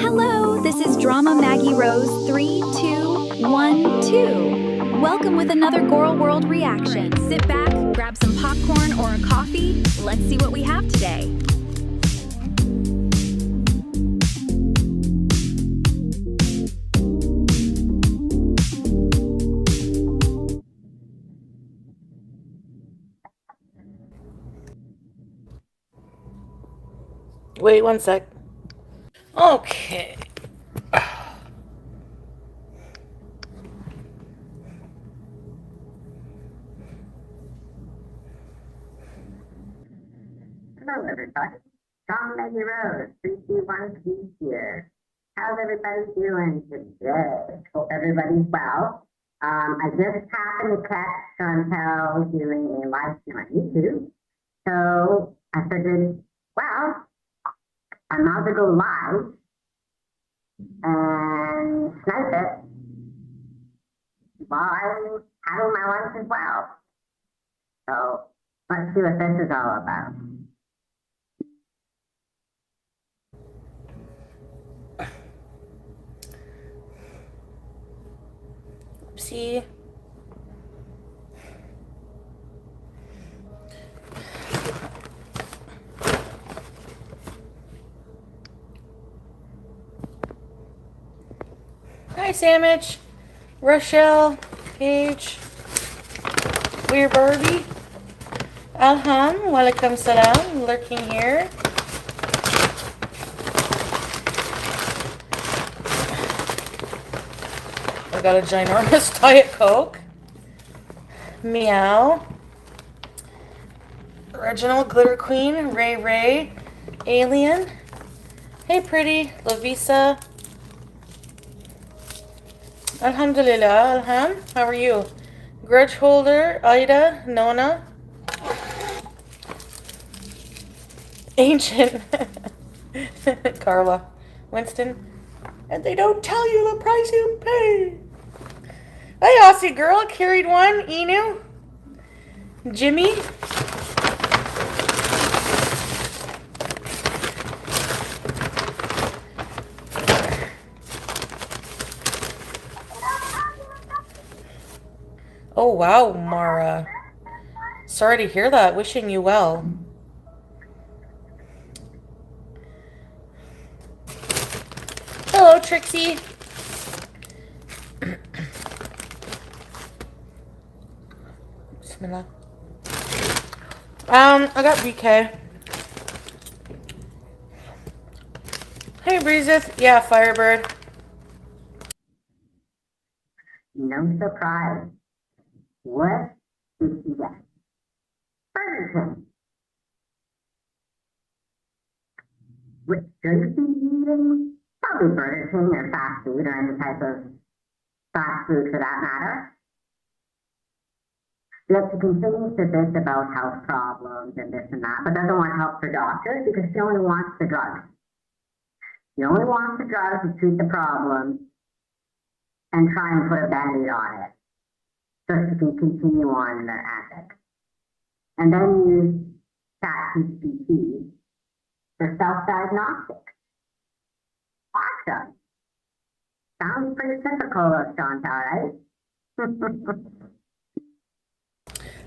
Hello, this is Drama Maggie Rose 3212. Welcome with another Goral World reaction. Sit back, grab some popcorn or a coffee. Let's see what we have today. Wait one sec. Okay. Hello, everybody. Tom Maggie Rose, 321 here. How's everybody doing today? Hope everybody's well. I just happened to catch Chantel doing a live stream on YouTube. So I figured, well, I might as well go live and snipe it while I'm having my lunch as well. So let's see what this is all about. Oopsie. Hi, Sandwich, Rochelle, Paige, Weird Barbie, Alham, Walaikum Salam, lurking here. I got a ginormous Diet Coke. Meow. Reginald, Glitter Queen, Ray, Alien. Hey, pretty, Lavisa. Alhamdulillah, Alham. How are you? Grudge Holder, Ida, Nona. Ancient. Carla. Winston. And they don't tell you the price you pay. Hey, Aussie girl. Carried one. Enu. Jimmy. Oh, wow, Mara. Sorry to hear that. Wishing you well. Hello, Trixie. Bismillah. I got BK. Hey, Breezeth. Yeah, Firebird. No surprise. What did you get? Burger King. Which should be eating? Probably Burger King or fast food or any type of fast food for that matter. Yet she continues to bitch about health problems and this and that, but doesn't want help for doctors because she only wants the drugs. She only wants the drugs to treat the problem and try and put a band-aid on it so she can continue on in their antics. And then use Chat Gpt for self-diagnostics. Awesome. Sounds pretty typical of Chantal, right?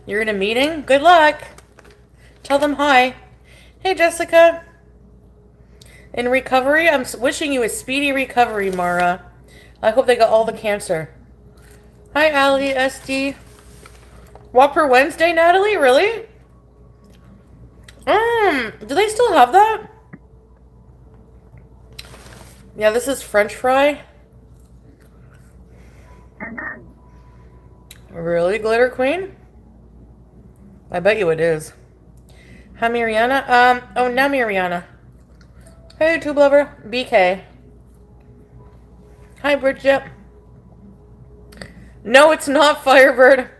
You're in a meeting? Good luck. Tell them hi. Hey, Jessica. In recovery? I'm wishing you a speedy recovery, Mara. I hope they got all the cancer. Hi, Allie, SD. Whopper Wednesday, Natalie? Really? Do they still have that? Yeah, this is French fry. Really, Glitter Queen? I bet you it is. Hi, Mariana. Oh, now Mariana. Hey, Tube Lover. BK. Hi, Bridget. No, it's not Firebird.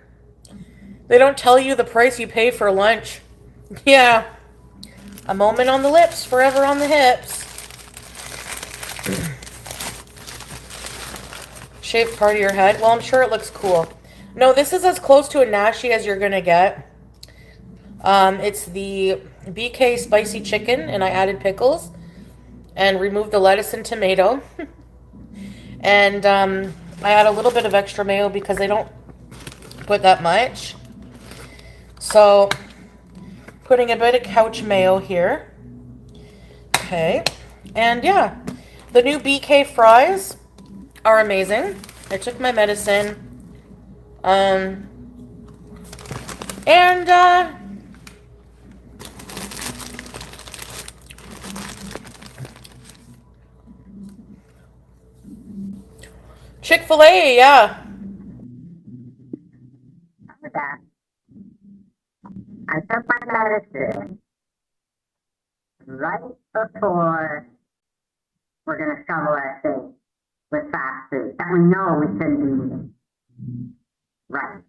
They don't tell you the price you pay for lunch. Yeah. A moment on the lips, forever on the hips. Shaved part of your head. Well, I'm sure it looks cool. No, this is as close to a nashi as you're gonna get. It's the BK spicy chicken, and I added pickles. and remove the lettuce and tomato. And I add a little bit of extra mayo because I don't put that much. So, putting a bit of couch mayo here. Okay. And yeah, the new BK fries are amazing. I took my medicine. Chick-fil-A, yeah. That I took my medicine right before we're going to shovel our face with fast food that we know we shouldn't be eating. Right.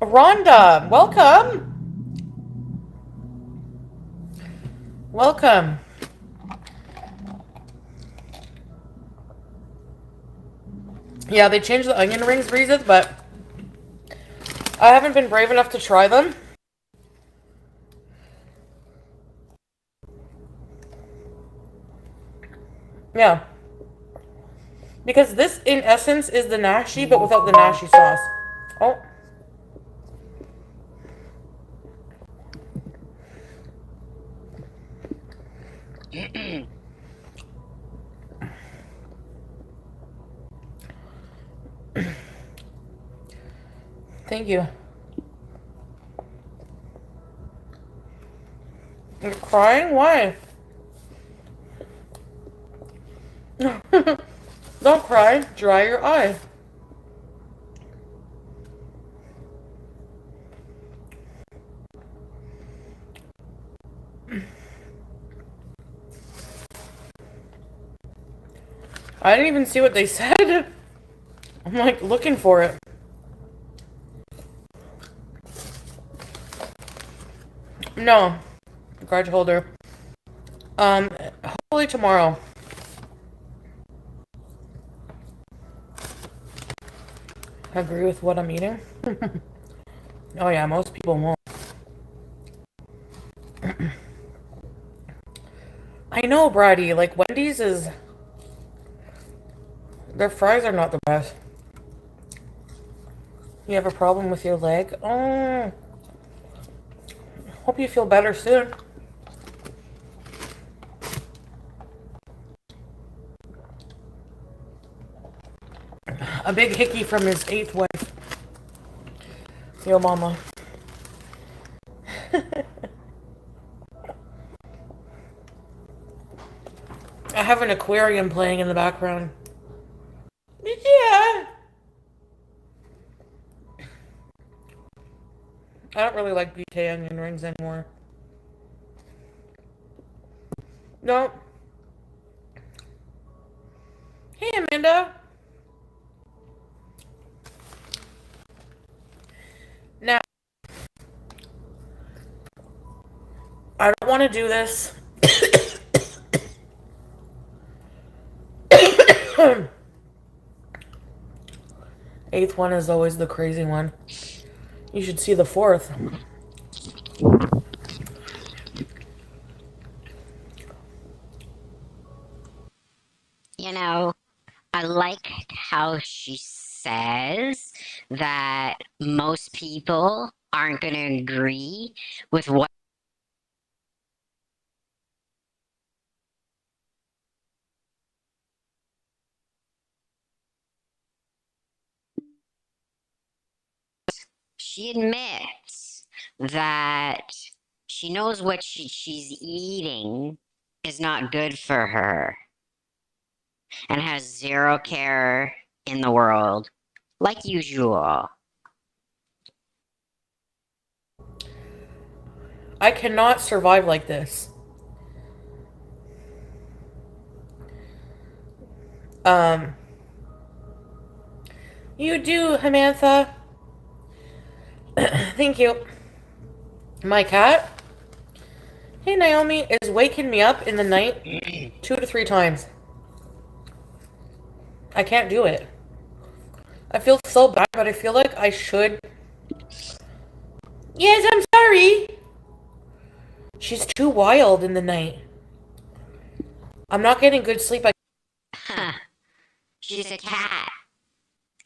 Rhonda, welcome. Welcome. Yeah, they changed the onion rings, Reezeth, but I haven't been brave enough to try them. Yeah. Because this, in essence, is the nashi, but without the nashi sauce. Oh. Thank you. You're crying? Why? Don't cry. Dry your eye. I didn't even see what they said. I'm like looking for it. No. Grudge holder. Hopefully tomorrow. Agree with what I'm eating? Oh yeah, most people won't. I know, Brady. Like, Wendy's is... Their fries are not the best. You have a problem with your leg? Oh. Hope you feel better soon. A big hickey from his 8th wife. Yo, mama. I have an aquarium playing in the background. Yeah. I don't really like BK onion rings anymore. No. Hey, Amanda. Now, I don't want to do this. Eighth one is always the crazy one. You should see the 4th. You know, I like how she says that most people aren't going to agree with what she admits that she knows what she's eating is not good for her and has zero care in the world, like usual. I cannot survive like this. You do, Samantha. Thank you. My cat, hey Naomi, is waking me up in the night 2 to 3 times. I can't do it. I feel so bad, but I feel like I should. Yes, I'm sorry. She's too wild in the night. I'm not getting good sleep. Huh. She's a cat,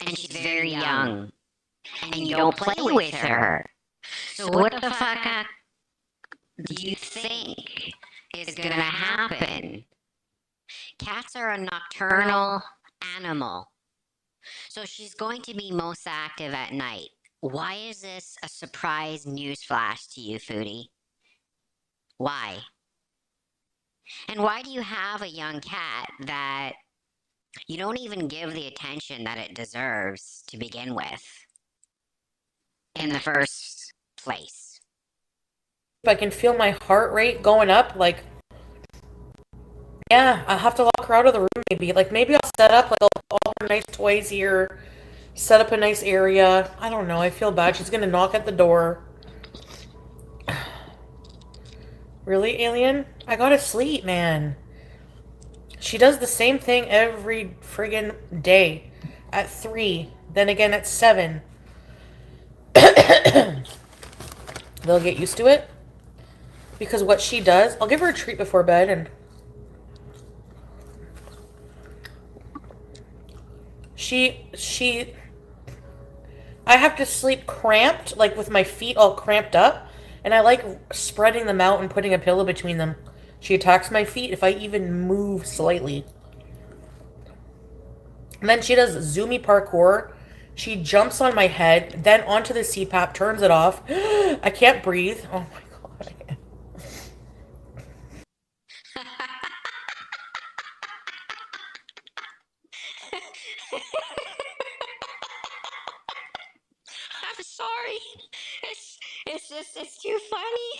and she's very young, and you don't play with her. So what the fuck do you think is gonna happen? Cats are a nocturnal animal, so she's going to be most active at night. Why is this a surprise newsflash to you, Foodie? Why? And why do you have a young cat that you don't even give the attention that it deserves to begin with in the first place? I can feel my heart rate going up. Like, yeah, I'll have to lock her out of the room maybe. Like, maybe I'll set up like all her nice toys here. Set up a nice area. I don't know. I feel bad. She's gonna knock at the door. Really, Alien? I gotta sleep, man. She does the same thing every friggin' day. At 3. Then again at 7. They'll get used to it. Because what she does... I'll give her a treat before bed and... She... I have to sleep cramped, like with my feet all cramped up. And I like spreading them out and putting a pillow between them. She attacks my feet if I even move slightly. And then she does zoomy parkour. She jumps on my head, then onto the CPAP, turns it off. I can't breathe. Oh my god. I'm sorry. It's too funny.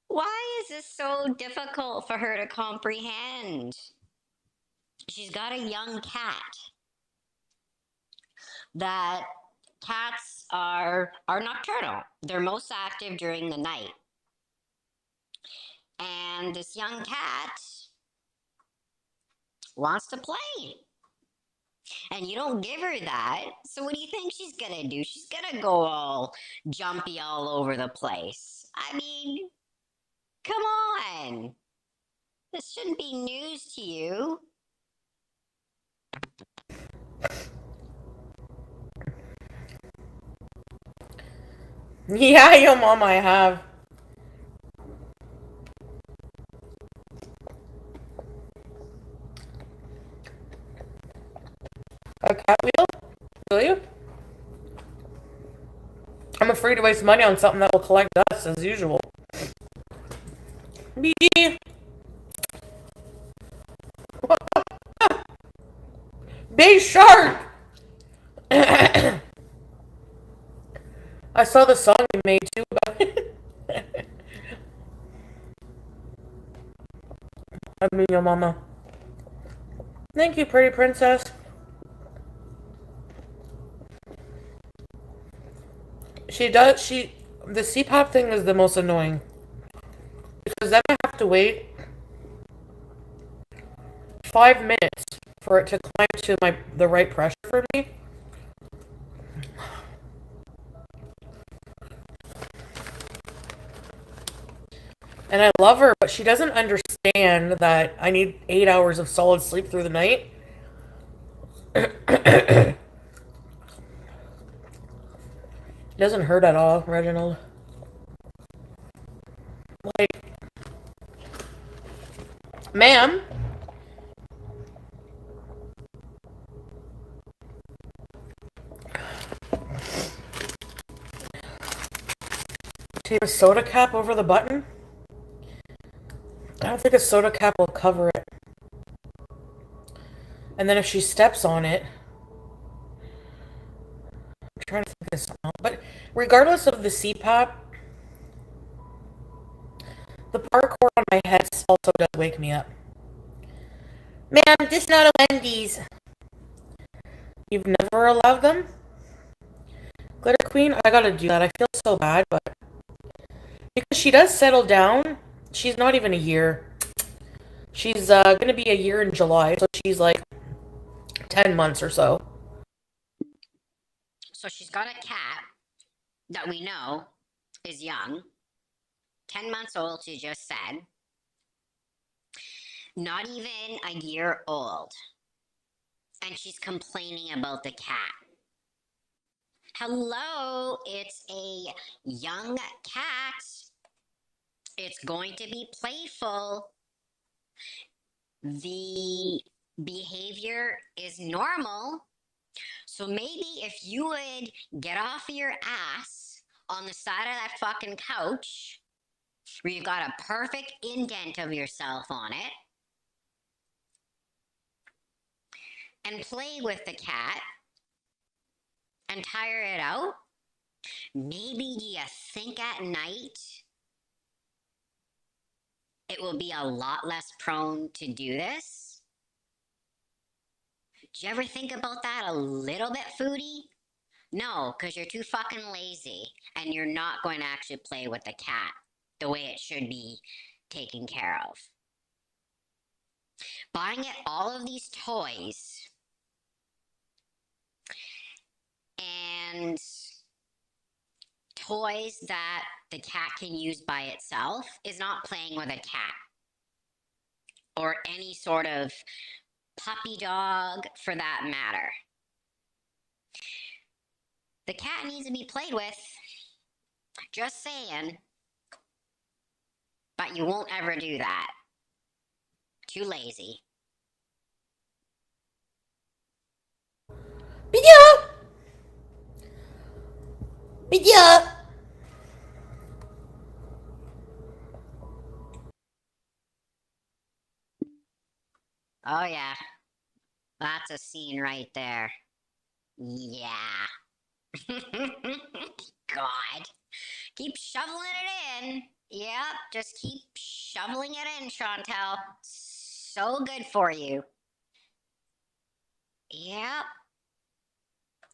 Why is this so difficult for her to comprehend? She's got a young cat. That cats are nocturnal. They're most active during the night. And this young cat wants to play. And you don't give her that. So what do you think she's gonna do? She's gonna go all jumpy all over the place. I mean, come on. This shouldn't be news to you. Yeah, yo mom, I have. A cat wheel? Will you? I'm afraid to waste money on something that will collect dust as usual. Bee! Big shark! I saw the song you made too about it. I mean, your mama. Thank you, pretty princess. The CPAP thing is the most annoying. Because then I have to wait 5 minutes for it to climb to the right pressure for me. And I love her, but she doesn't understand that I need 8 hours of solid sleep through the night. It doesn't hurt at all, Reginald. Like, ma'am? Tape a soda cap over the button? I don't think a soda cap will cover it. And then if she steps on it... I'm trying to think of this out. But regardless of the CPAP, the parkour on my head also does wake me up. Ma'am, this is not a Wendy's. You've never allowed them? Glitter Queen, I gotta do that. I feel so bad, but... Because she does settle down. She's not even a year. She's gonna be a year in July, so she's like 10 months or so. So she's got a cat that we know is young, 10 months old, she just said, not even a year old. And she's complaining about the cat. Hello, it's a young cat. It's going to be playful. The behavior is normal. So maybe if you would get off of your ass on the side of that fucking couch, where you've got a perfect indent of yourself on it, and play with the cat and tire it out, maybe do you think at night it will be a lot less prone to do this? Did you ever think about that a little bit, Foodie? No, because you're too fucking lazy and you're not going to actually play with the cat the way it should be taken care of. Buying it all of these toys and toys that the cat can use by itself is not playing with a cat or any sort of puppy dog for that matter. The cat needs to be played with. Just saying. But you won't ever do that. Too lazy. Bidia! Bidia! Oh yeah. That's a scene right there. Yeah. God. Keep shoveling it in. Yep, just keep shoveling it in, Chantel. So good for you. Yep.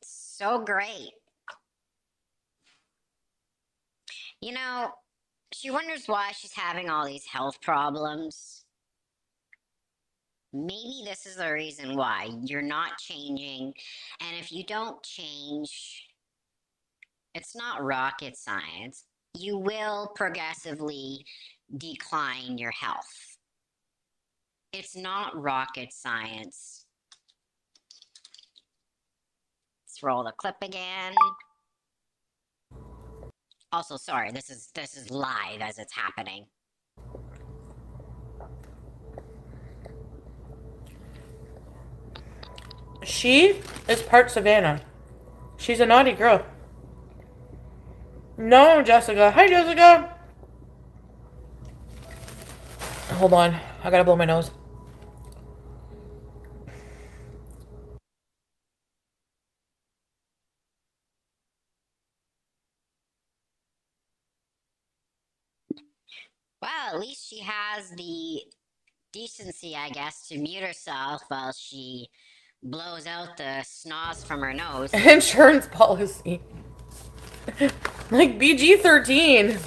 So great. You know, she wonders why she's having all these health problems. Maybe this is the reason why. You're not changing. And if you don't change, it's not rocket science. You will progressively decline your health. It's not rocket science. Let's roll the clip again. Also, sorry, this is live as it's happening. She is part Savannah. She's a naughty girl. No, Jessica. Hi, Jessica. Hold on. I gotta blow my nose. Well, at least she has the decency, I guess, to mute herself while she blows out the snot from her nose. Insurance policy. Like BG-13.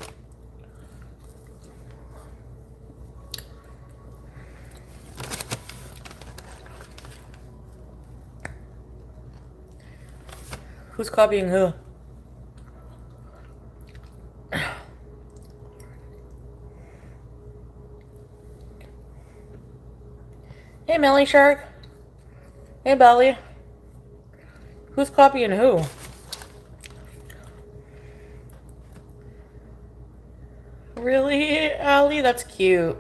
Who's copying who? Hey, Melly Shark. Hey, Belly. Who's copying who? Really, Allie? That's cute.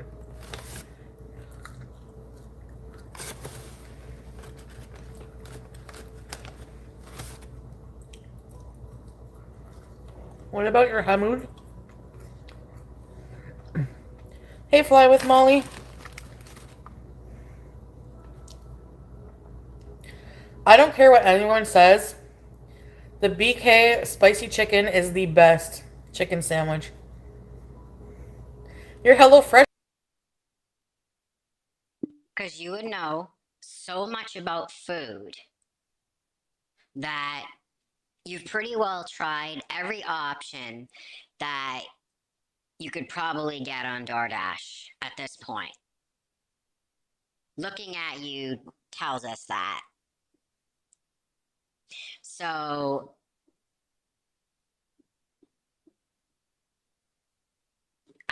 What about your Hamoud? Hey, Fly with Molly. I don't care what anyone says. The BK spicy chicken is the best chicken sandwich. Your HelloFresh. Because you would know so much about food that you've pretty well tried every option that you could probably get on DoorDash at this point. Looking at you tells us that. So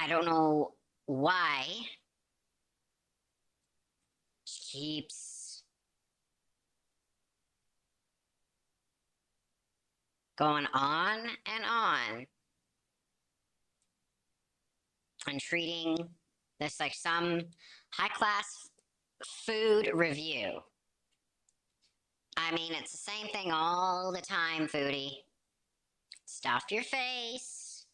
I don't know why she keeps going on and treating this like some high-class food review. I mean, it's the same thing all the time, Foodie. Stuff your face.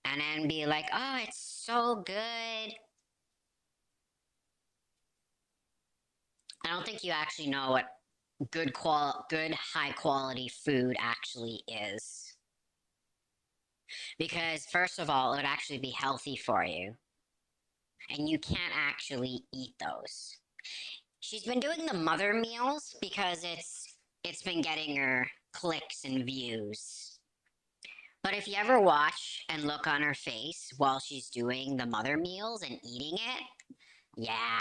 And then be like, oh, it's so good. I don't think you actually know what good high quality food actually is. Because first of all, it would actually be healthy for you. And you can't actually eat those. She's been doing the mother meals because it's been getting her clicks and views. But if you ever watch and look on her face while she's doing the mother meals and eating it, yeah,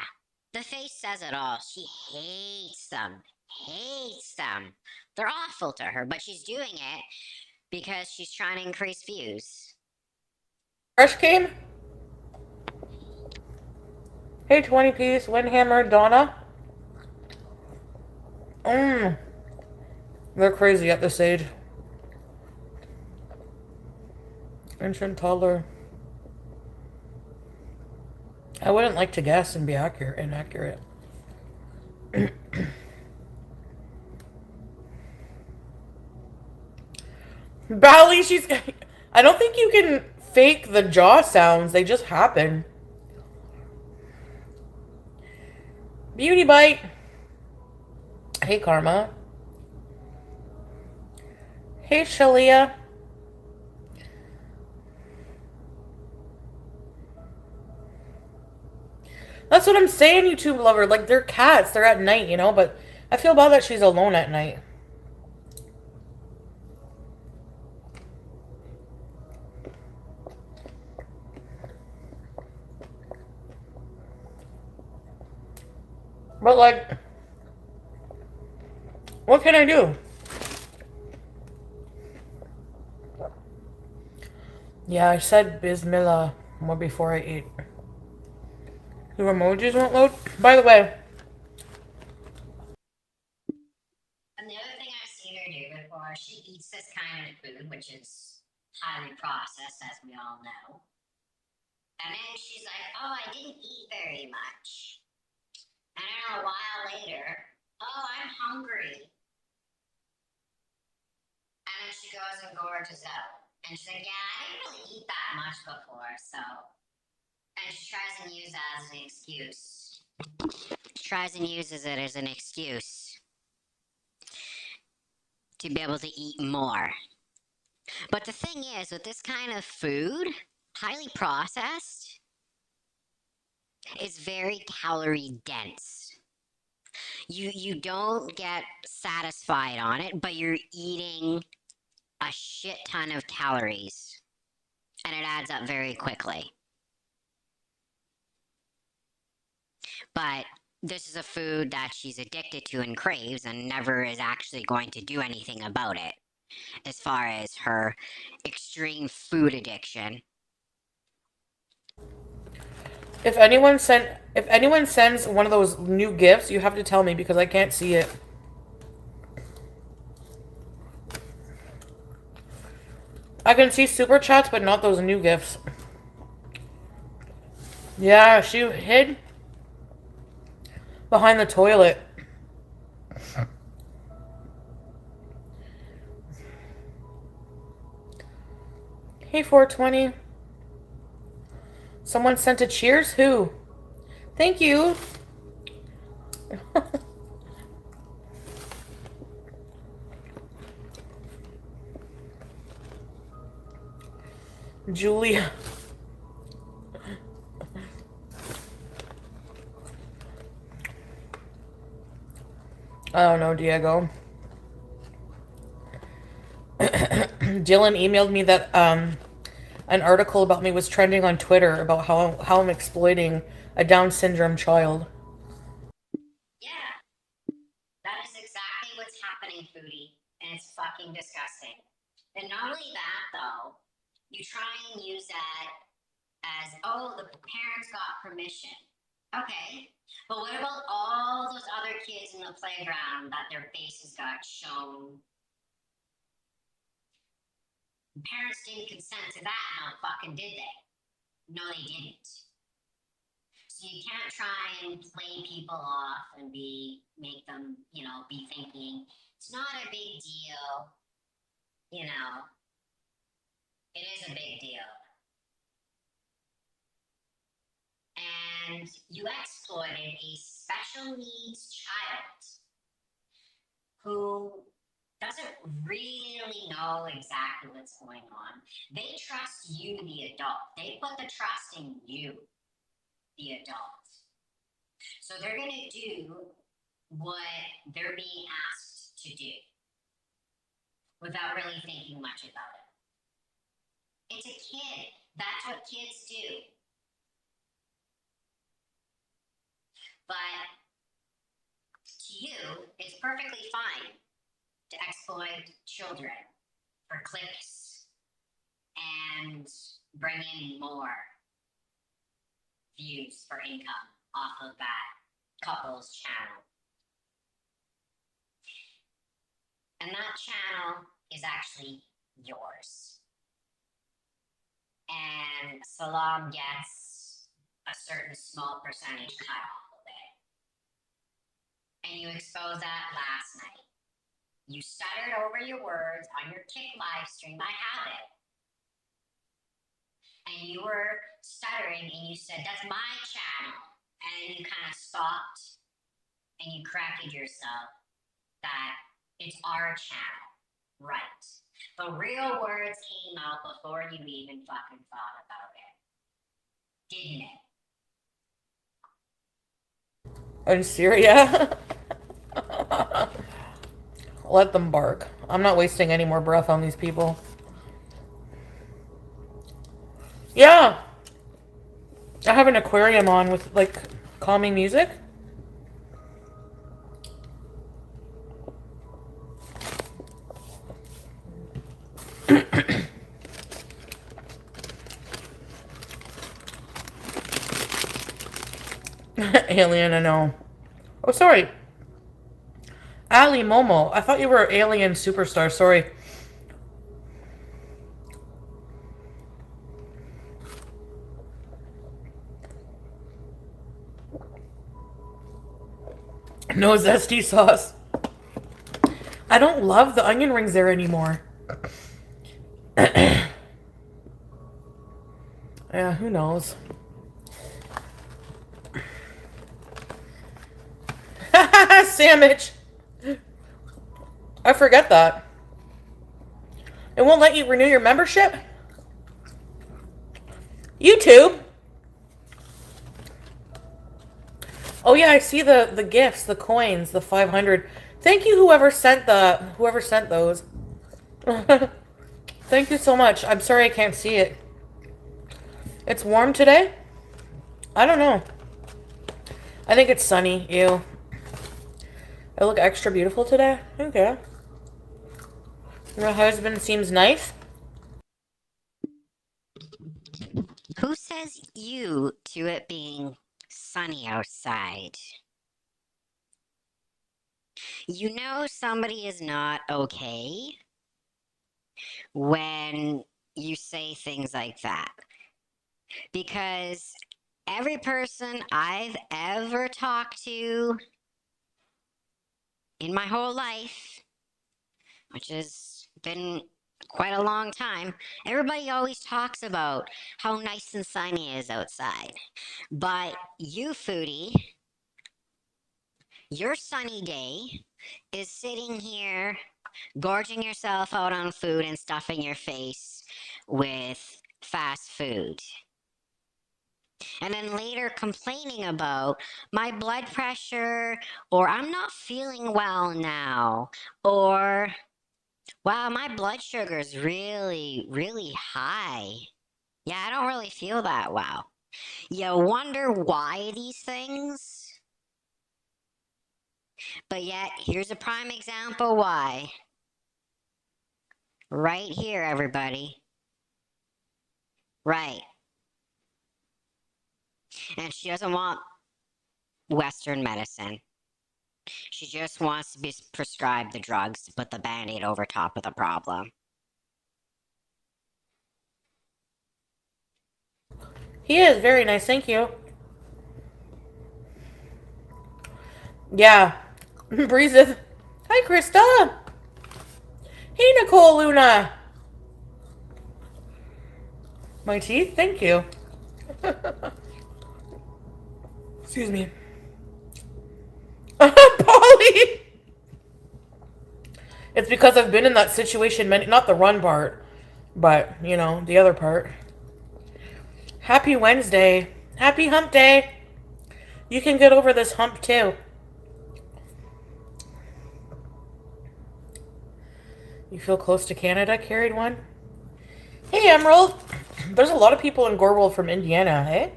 the face says it all. She hates them. Hates them. They're awful to her, but she's doing it because she's trying to increase views. Fresh came? Hey, 20 piece, Windhammer, Donna. They're crazy at this age. Infant toddler. I wouldn't like to guess and be inaccurate. Bally, I don't think you can fake the jaw sounds. They just happen. Beauty bite. Hey, Karma. Hey, Shalia. That's what I'm saying, YouTube lover. Like, they're cats. They're at night, you know? But I feel bad that she's alone at night. But, like, what can I do? Yeah, I said Bismillah more before I ate. Your emojis won't load? By the way. And the other thing I've seen her do before, she eats this kind of food, which is highly processed, as we all know. And then she's like, oh, I didn't eat very much. And then a while later, oh, I'm hungry. And then she goes and gorges out. And she's like, yeah, I didn't really eat that much before, so. And she tries and uses it as an excuse. She tries and uses it as an excuse to be able to eat more. But the thing is, with this kind of food, highly processed, is very calorie dense. You don't get satisfied on it, but you're eating a shit ton of calories. And it adds up very quickly. But this is a food that she's addicted to and craves and never is actually going to do anything about it as far as her extreme food addiction. If anyone sends one of those new gifts, you have to tell me because I can't see it. I can see super chats, but not those new gifts. Yeah, she hid behind the toilet. Hey, 420. Someone sent a cheers? Who? Thank you. Julia. I don't know, Diego. Dylan emailed me that an article about me was trending on Twitter about how I'm exploiting a Down syndrome child. Yeah, that is exactly what's happening, Foodie, and it's fucking disgusting. And not only that, though, you try and use that as, oh, the parents got permission. Okay, but what about all those other kids in the playground that their faces got shown? Parents didn't consent to that, how fucking did they? No, they didn't. So you can't try and play people off and make them, be thinking, it's not a big deal. It is a big deal. And you exploited a special needs child who doesn't really know exactly what's going on. They trust you, the adult. They put the trust in you, the adult. So they're going to do what they're being asked to do without really thinking much about it. It's a kid. That's what kids do. But to you, it's perfectly fine to exploit children for clicks and bring in more views for income off of that couple's channel. And that channel is actually yours. And Salam gets a certain small percentage cut off of it. And you exposed that last night. You stuttered over your words on your Kick live stream. I have it. And you were stuttering and you said, that's my channel. And you kind of stopped and you corrected yourself that it's our channel. Right. The real words came out before you even fucking thought about it. Didn't it? In Syria? Let them bark. I'm not wasting any more breath on these people. Yeah. I have an aquarium on with, like, calming music. Alien, I know. Oh, sorry. Ali Momo. I thought you were Alien Superstar. Sorry. No zesty sauce. I don't love the onion rings there anymore. Yeah, who knows? Sandwich. I forget that. It won't let you renew your membership? YouTube? Oh yeah, I see the gifts, the coins, the 500. Thank you whoever sent those. Thank you so much. I'm sorry I can't see it. It's warm today? I don't know. I think it's sunny. Ew. I look extra beautiful today? Okay. Your husband seems nice. Who says you to it being sunny outside? You know somebody is not okay when you say things like that. Because every person I've ever talked to in my whole life, which has been quite a long time, everybody always talks about how nice and sunny it is outside. But you, Foodie, your sunny day is sitting here gorging yourself out on food and stuffing your face with fast food. And then later complaining about my blood pressure, or I'm not feeling well now, or wow, my blood sugar is really, really high. Yeah, I don't really feel that well. You wonder why these things? But yet, here's a prime example why. Right here, everybody. Right. And she doesn't want Western medicine. She just wants to be prescribed the drugs to put the band-aid over top of the problem. He is very nice, thank you. Yeah. Breezes. Hi, Krista. Hey, Nicole Luna. My teeth? Thank you. Excuse me. Polly! It's because I've been in that situation many, not the run part, but, you know, the other part. Happy Wednesday. Happy hump day. You can get over this hump too. You feel close to Canada? Carried one? Hey, Emerald. There's a lot of people in Gorwell from Indiana, hey?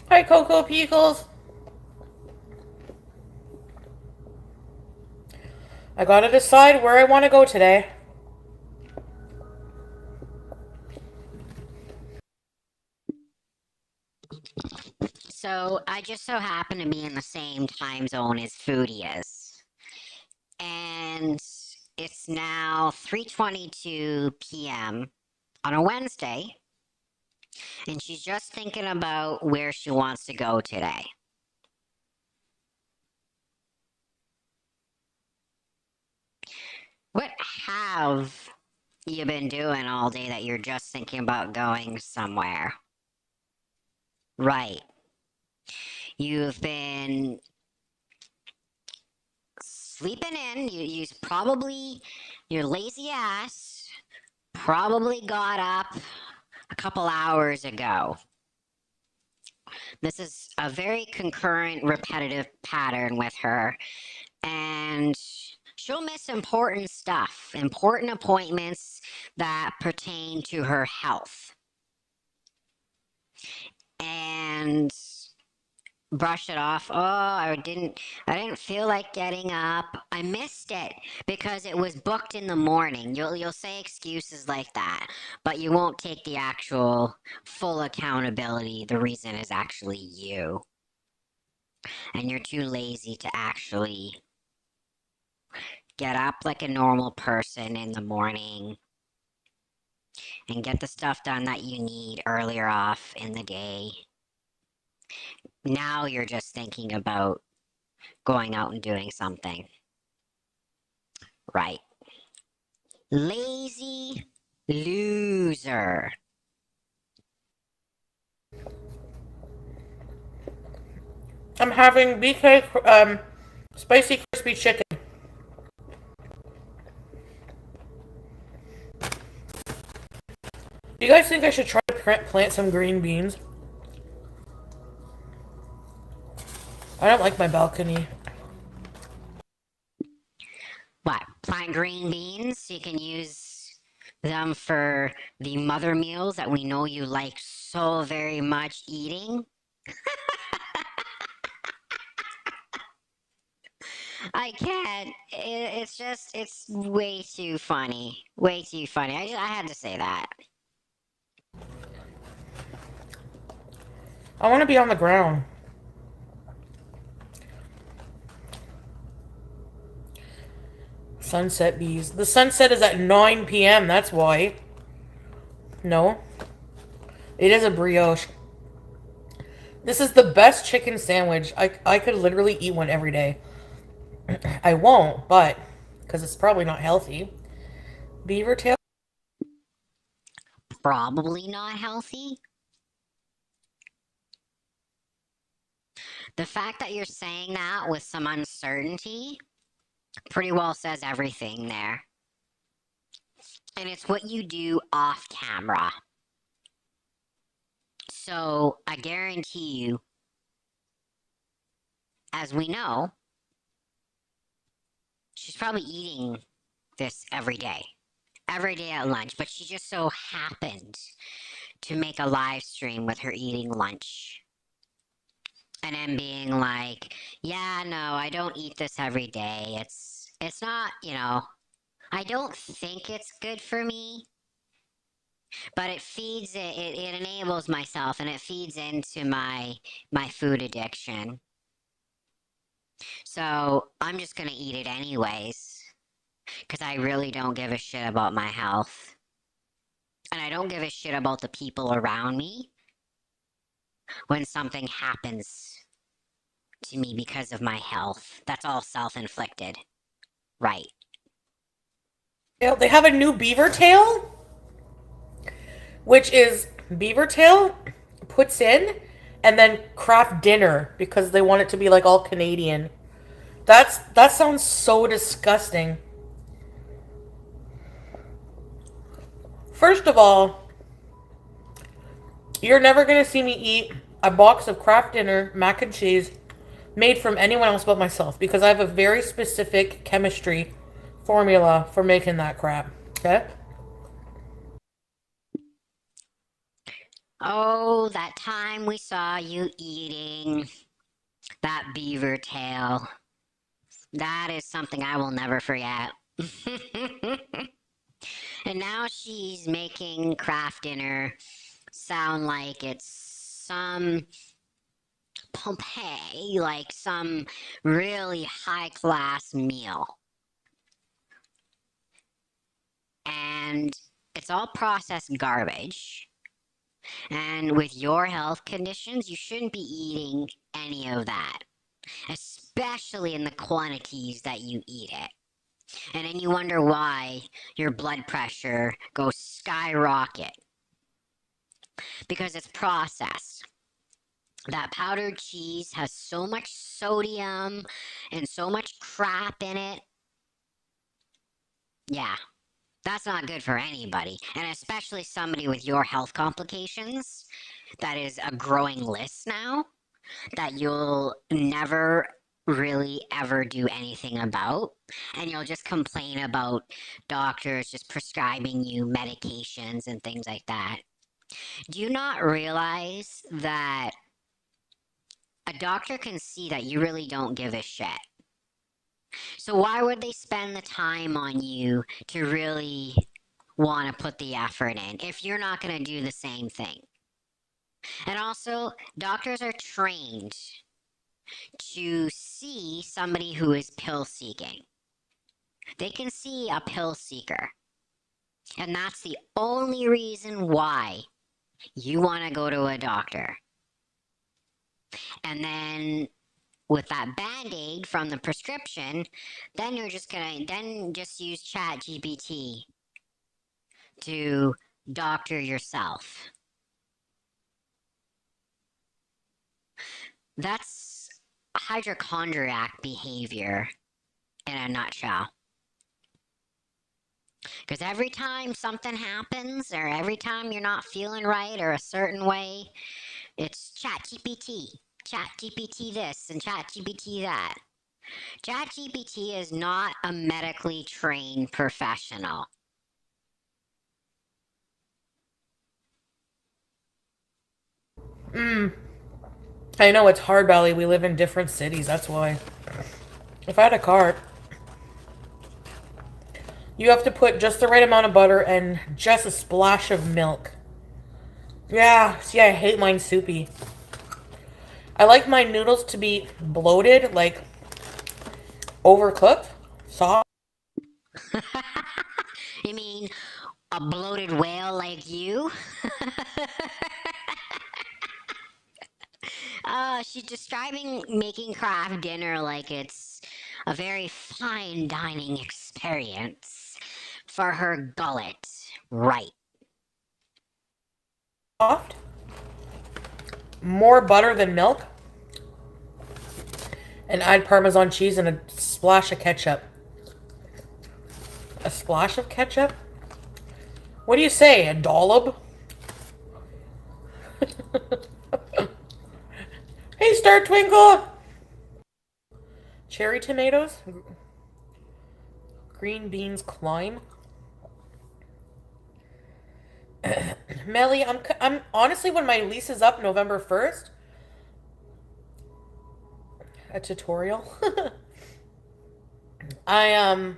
Hi, Coco Pickles. I gotta decide where I want to go today. So I just so happen to be in the same time zone as Foodie is. And it's now 3:22 p.m. on a Wednesday. And she's just thinking about where she wants to go today. What have you been doing all day that you're just thinking about going somewhere? Right. You've been sleeping in. You probably, your lazy ass probably got up a couple hours ago. This is a very concurrent, repetitive pattern with her. And she'll miss important stuff, important appointments that pertain to her health. And brush it off. Oh, I didn't feel like getting up. I missed it because it was booked in the morning. You'll say excuses like that, but you won't take the actual full accountability. The reason is actually you. And you're too lazy to actually get up like a normal person in the morning and get the stuff done that you need earlier off in the day. Now you're just thinking about going out and doing something. Right. Lazy loser. I'm having BK spicy crispy chicken. Do you guys think I should try to plant some green beans? I don't like my balcony. What? Plant green beans? You can use them for the mother meals that we know you like so very much eating. I can't. It's just, it's way too funny. Way too funny. I had to say that. I want to be on the ground. Sunset bees. The sunset is at 9 p.m. That's why. No. It is a brioche. This is the best chicken sandwich. I could literally eat one every day. I won't, but because it's probably not healthy. Beaver tail. Probably not healthy. The fact that you're saying that with some uncertainty pretty well says everything there. And it's what you do off camera. So I guarantee you, as we know, she's probably eating this every day at lunch, but she just so happened to make a live stream with her eating lunch. and then being like, yeah, no, I don't eat this every day. It's not, I don't think it's good for me, but it feeds it enables myself and it feeds into my food addiction. So I'm just gonna eat it anyways, because I really don't give a shit about my health. And I don't give a shit about the people around me when something happens to me because of my health. That's all self-inflicted. Right. They have a new beaver tail, which is beaver tail puts in and then craft dinner because they want it to be like all Canadian. That sounds so disgusting. First of all, you're never gonna see me eat a box of Kraft Dinner mac and cheese made from anyone else but myself because I have a very specific chemistry formula for making that crap. Okay? Oh, that time we saw you eating that beaver tail. That is something I will never forget. And now she's making Kraft Dinner sound like it's some Pompeii, like some really high class meal. And it's all processed garbage. And with your health conditions, you shouldn't be eating any of that, especially in the quantities that you eat it. And then you wonder why your blood pressure goes skyrocket because it's processed. That powdered cheese has so much sodium and so much crap in it. Yeah, that's not good for anybody, and especially somebody with your health complications. That is a growing list now that you'll never really ever do anything about, and you'll just complain about doctors just prescribing you medications and things like that. Do you not realize that a doctor can see that you really don't give a shit? So why would they spend the time on you to really want to put the effort in if you're not going to do the same thing? And also, doctors are trained to see somebody who is pill seeking. They can see a pill seeker. And that's the only reason why you want to go to a doctor. And then with that band-aid from the prescription, then you're just gonna just use Chat GPT to doctor yourself. That's hypochondriac behavior in a nutshell. Because every time something happens, or every time you're not feeling right or a certain way, it's Chat GPT. Chat GPT this and Chat GPT that. Chat GPT is not a medically trained professional. I know it's hard, Valley. We live in different cities. That's why. If I had a cart, you have to put just the right amount of butter and just a splash of milk. Yeah, see, I hate mine soupy. I like my noodles to be bloated, like overcooked, soft. You mean a bloated whale like you? She's describing making Kraft Dinner like it's a very fine dining experience for her gullet. Right. More butter than milk, and add Parmesan cheese and a splash of ketchup. A splash of ketchup? What do you say? A dollop? Hey, Star Twinkle! Cherry tomatoes? Green beans climb? Melly, I'm honestly, when my lease is up November 1st, a tutorial. I'm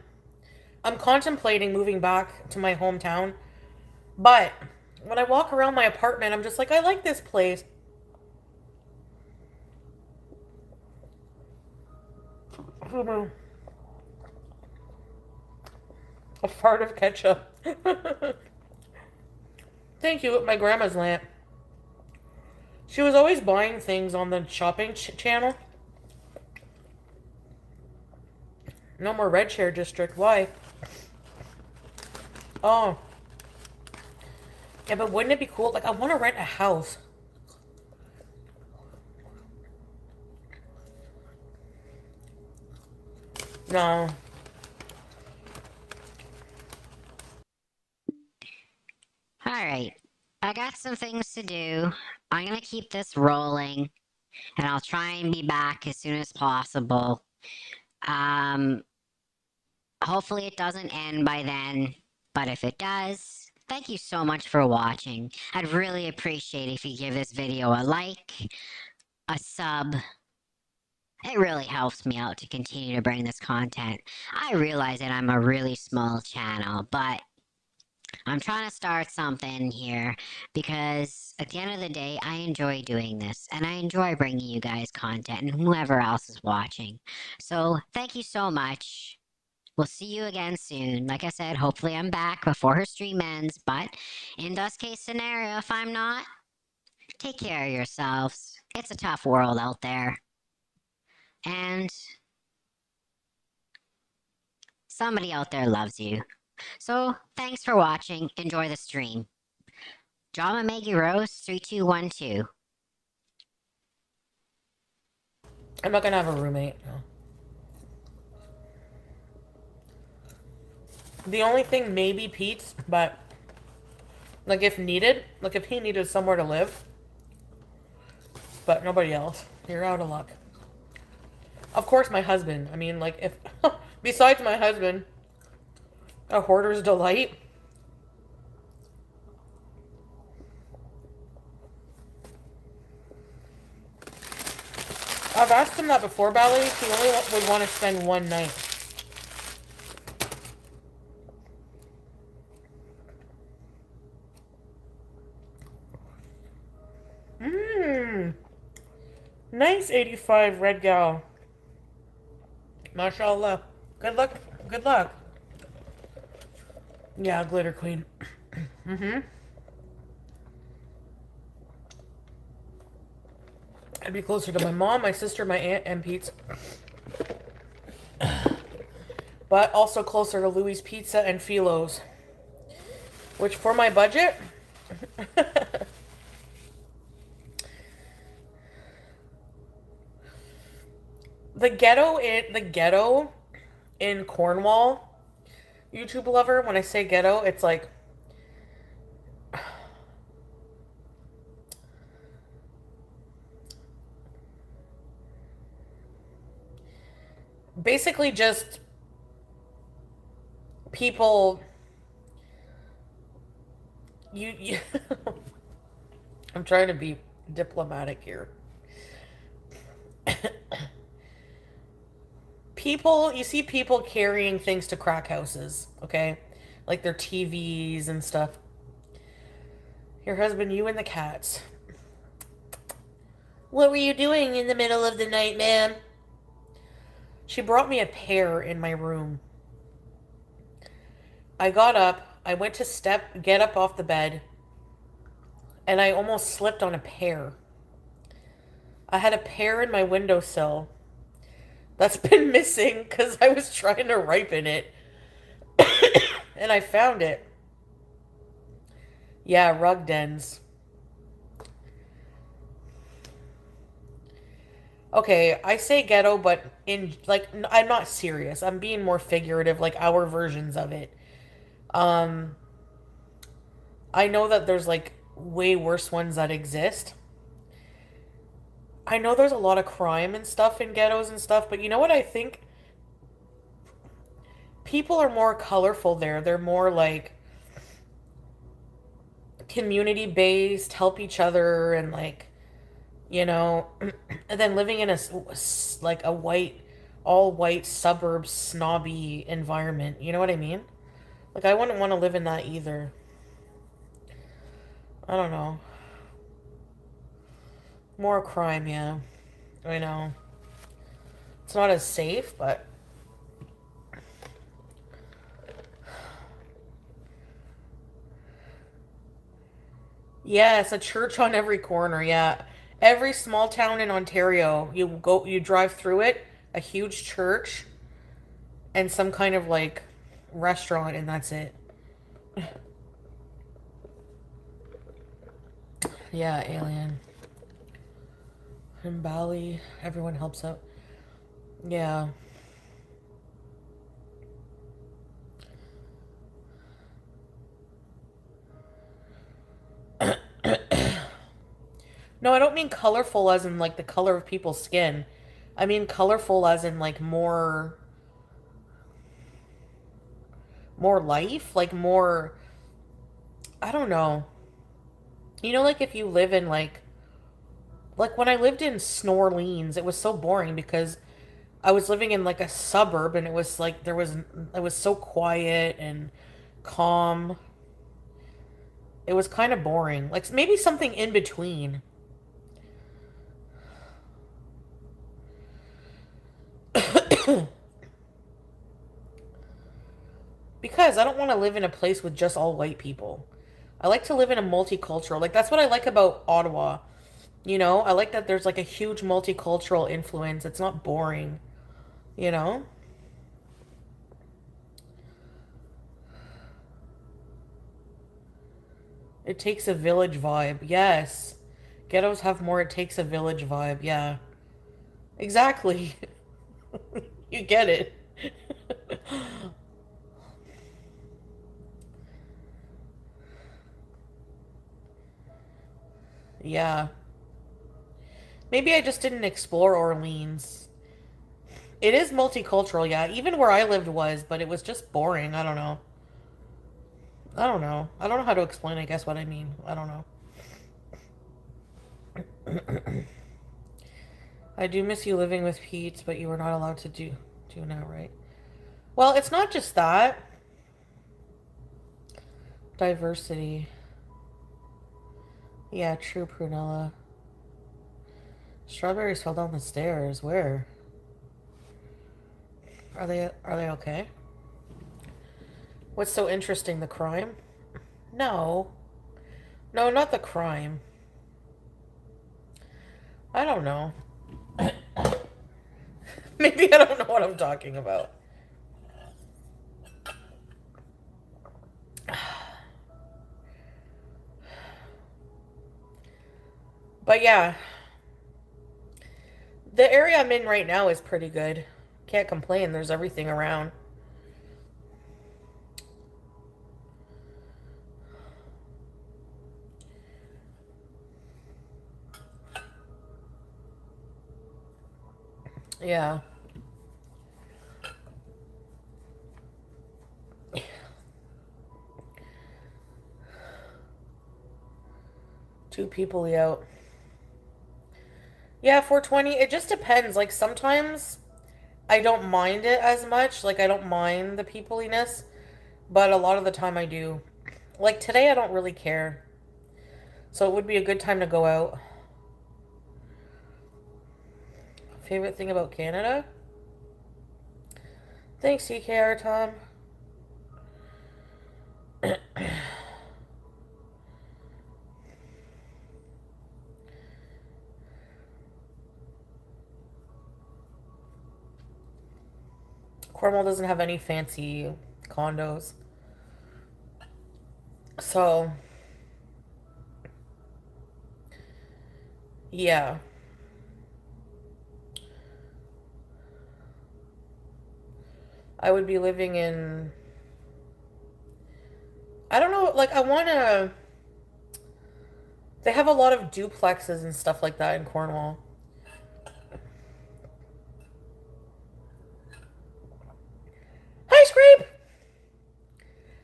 contemplating moving back to my hometown, but when I walk around my apartment, I'm just like, I like this place. A fart of ketchup. Thank you, my grandma's lamp. She was always buying things on the shopping channel. No more red share district. Why? Oh. Yeah, but wouldn't it be cool? Like, I want to rent a house. No. Alright, I got some things to do. I'm gonna keep this rolling, and I'll try and be back as soon as possible. Hopefully it doesn't end by then, but if it does, thank you so much for watching. I'd really appreciate if you give this video a like, a sub. It really helps me out to continue to bring this content. I realize that I'm a really small channel, but I'm trying to start something here because at the end of the day, I enjoy doing this and I enjoy bringing you guys content and whoever else is watching. So thank you so much. We'll see you again soon. Like I said, hopefully I'm back before her stream ends, but in best case scenario, if I'm not, take care of yourselves. It's a tough world out there. And somebody out there loves you. So, thanks for watching. Enjoy the stream. Drama Maggie Rose 3212. I'm not gonna have a roommate. No. The only thing maybe Pete's, but like if needed, like if he needed somewhere to live, but nobody else. You're out of luck. Of course, my husband. I mean, like if besides my husband, a hoarder's delight. I've asked him that before, Bally. He only would want to spend one night. Nice 85 red gal. Mashallah. Good luck. Good luck. Yeah, glitter queen. I'd be closer to my mom, my sister, my aunt, and Pete's. But also closer to Louis Pizza and Philo's. Which for my budget... The ghetto in Cornwall, YouTube lover, when I say ghetto, it's like basically just people you I'm trying to be diplomatic here. You see people carrying things to crack houses, okay? Like their TVs and stuff. Your husband, you and the cats. What were you doing in the middle of the night, ma'am? She brought me a pear in my room. I got up, I went to get up off the bed, and I almost slipped on a pear. I had a pear in my windowsill. That's been missing because I was trying to ripen it. And I found it. Yeah, rug dens. Okay, I say ghetto, but I'm not serious. I'm being more figurative, like our versions of it. I know that there's like way worse ones that exist. I know there's a lot of crime and stuff in ghettos and stuff, but you know what I think? People are more colorful there. They're more like community-based, help each other, and like, you know, and then living in like a all white suburb snobby environment. You know what I mean? Like, I wouldn't want to live in that either. I don't know. More crime, yeah. I know. It's not as safe, but... Yes, a church on every corner, yeah. Every small town in Ontario, you drive through it, a huge church, and some kind of, like, restaurant, and that's it. Yeah, alien. In Bali, everyone helps out. Yeah. No, I don't mean colorful as in like the color of people's skin. I mean colorful as in like more life, like more, I don't know. You know, like if you live in like when I lived in Snorleans, it was so boring because I was living in like a suburb and it was like it was so quiet and calm. It was kind of boring. Like maybe something in between. Because I don't want to live in a place with just all white people. I like to live in a multicultural. Like that's what I like about Ottawa. You know, I like that there's like a huge multicultural influence. It's not boring, you know? It takes a village vibe. Yes. Ghettos have more it takes a village vibe. Yeah. Exactly. You get it. Yeah. Maybe I just didn't explore Orleans. It is multicultural, yeah. Even where I lived was, but it was just boring. I don't know. I don't know. I don't know how to explain, I guess, what I mean. I don't know. I do miss you living with Pete, but you were not allowed to do now, right? Well, it's not just that. Diversity. Yeah, true, Prunella. Strawberries fell down the stairs. Where? Are they okay? What's so interesting? The crime? No. No, not the crime. I don't know. Maybe I don't know what I'm talking about. But yeah, the area I'm in right now is pretty good. Can't complain. There's everything around. Yeah. Two people out. Yeah, 420. It just depends. Like sometimes I don't mind it as much. Like I don't mind the peopliness, but a lot of the time I do. Like today I don't really care. So it would be a good time to go out. Favorite thing about Canada? Thanks, CKR Tom. Cornwall doesn't have any fancy condos. So, yeah. I would be living in... I don't know, like, I want to... They have a lot of duplexes and stuff like that in Cornwall. Hi, Scrape!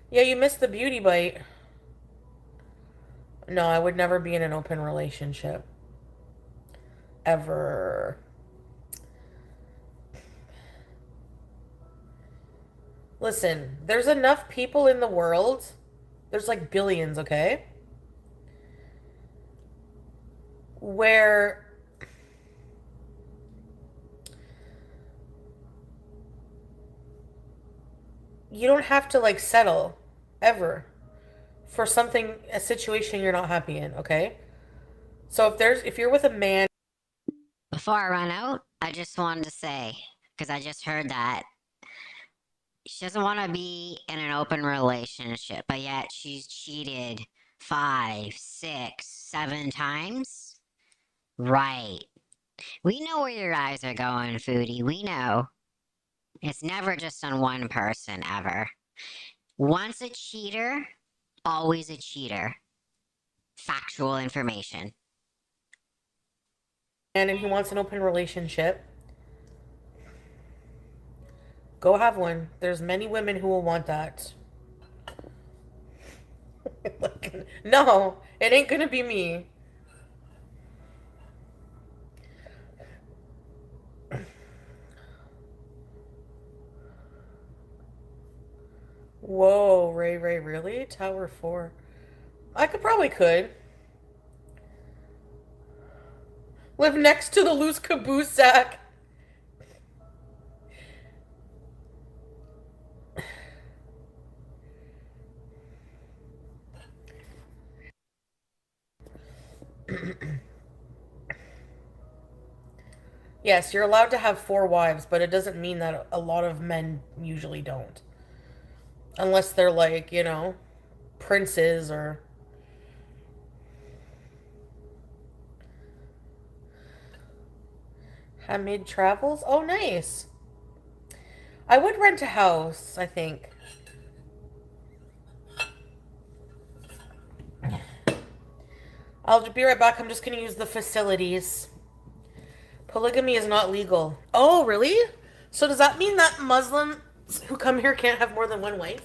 Yeah, you missed the beauty bite. No, I would never be in an open relationship. ever. Listen, there's enough people in the world. There's like billions, okay? Where you don't have to like settle ever for something, a situation you're not happy in, okay? So if you're with a man. Before I run out, I just wanted to say, because I just heard that she doesn't want to be in an open relationship, but yet she's cheated 5, 6, 7 times. Right. We know where your eyes are going, Foodie. We know. It's never just on one person, ever. Once a cheater, always a cheater. Factual information. And he wants an open relationship, go have one. There's many women who will want that. No, it ain't gonna be me. Whoa, Ray, really? Tower 4. I could. Live next to the loose caboose sack. Yes, you're allowed to have 4 wives, but it doesn't mean that a lot of men usually don't. Unless they're like, princes or... Hamid travels? Oh, nice. I would rent a house, I think. I'll be right back. I'm just going to use the facilities. Polygamy is not legal. Oh, really? So does that mean that Muslims who come here can't have more than one wife?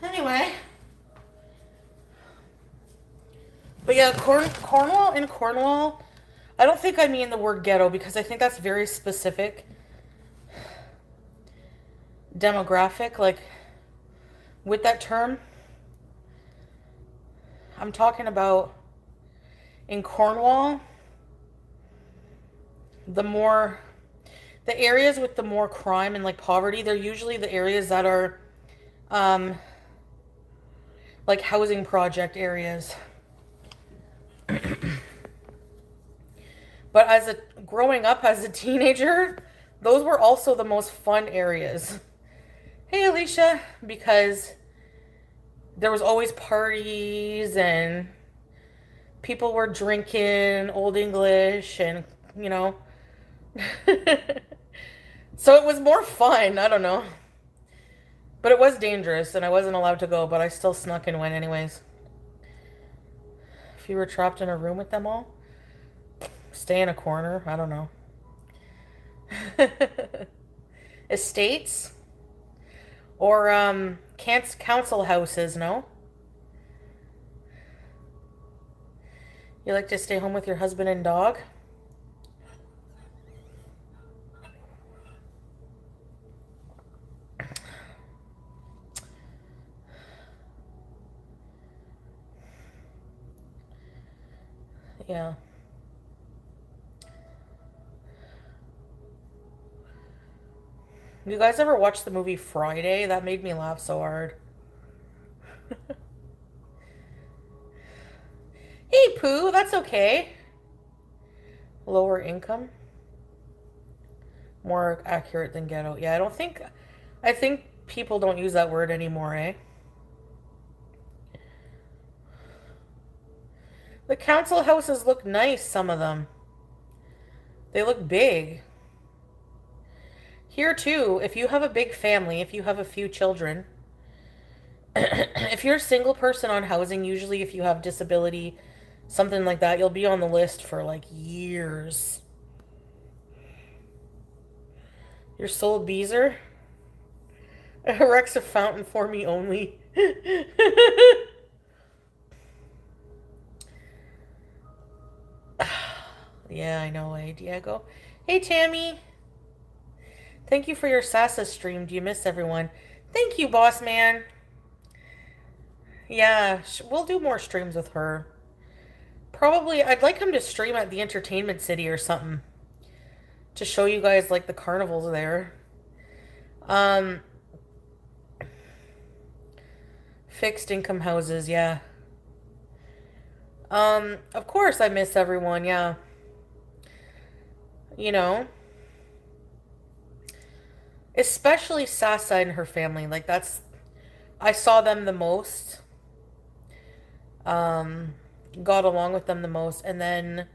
Anyway. But yeah, Cornwall, I don't think I mean the word ghetto because I think that's very specific demographic, like, with that term. I'm talking about in Cornwall, the areas with the more crime and like poverty, they're usually the areas that are um, like housing project areas. But growing up as a teenager, those were also the most fun areas. Hey, Alicia, because there was always parties and people were drinking Old English and, you know. So it was more fun. I don't know. But it was dangerous and I wasn't allowed to go, but I still snuck and went anyways. If you were trapped in a room with them all, stay in a corner. I don't know. Estates or council houses, no? You like to stay home with your husband and dog? Yeah. You guys ever watch the movie Friday? That made me laugh so hard. Hey, Pooh, that's okay. Lower income? More accurate than ghetto. Yeah, I think people don't use that word anymore, eh? The council houses look nice, some of them. They look big. Here too, if you have a big family, if you have a few children, if you're a single person on housing, usually if you have disability, something like that, you'll be on the list for like years. Your soul Beezer? Erects a fountain for me only. Yeah, I know, eh, Diego? Hey, Tammy. Thank you for your Sasa stream. Do you miss everyone? Thank you, boss man. Yeah, we'll do more streams with her. Probably, I'd like him to stream at the Entertainment City or something. To show you guys, like, the carnivals there. Fixed income houses, yeah. Of course I miss everyone, yeah. You know? Especially Sasa and her family. Like, I saw them the most. Got along with them the most. And then,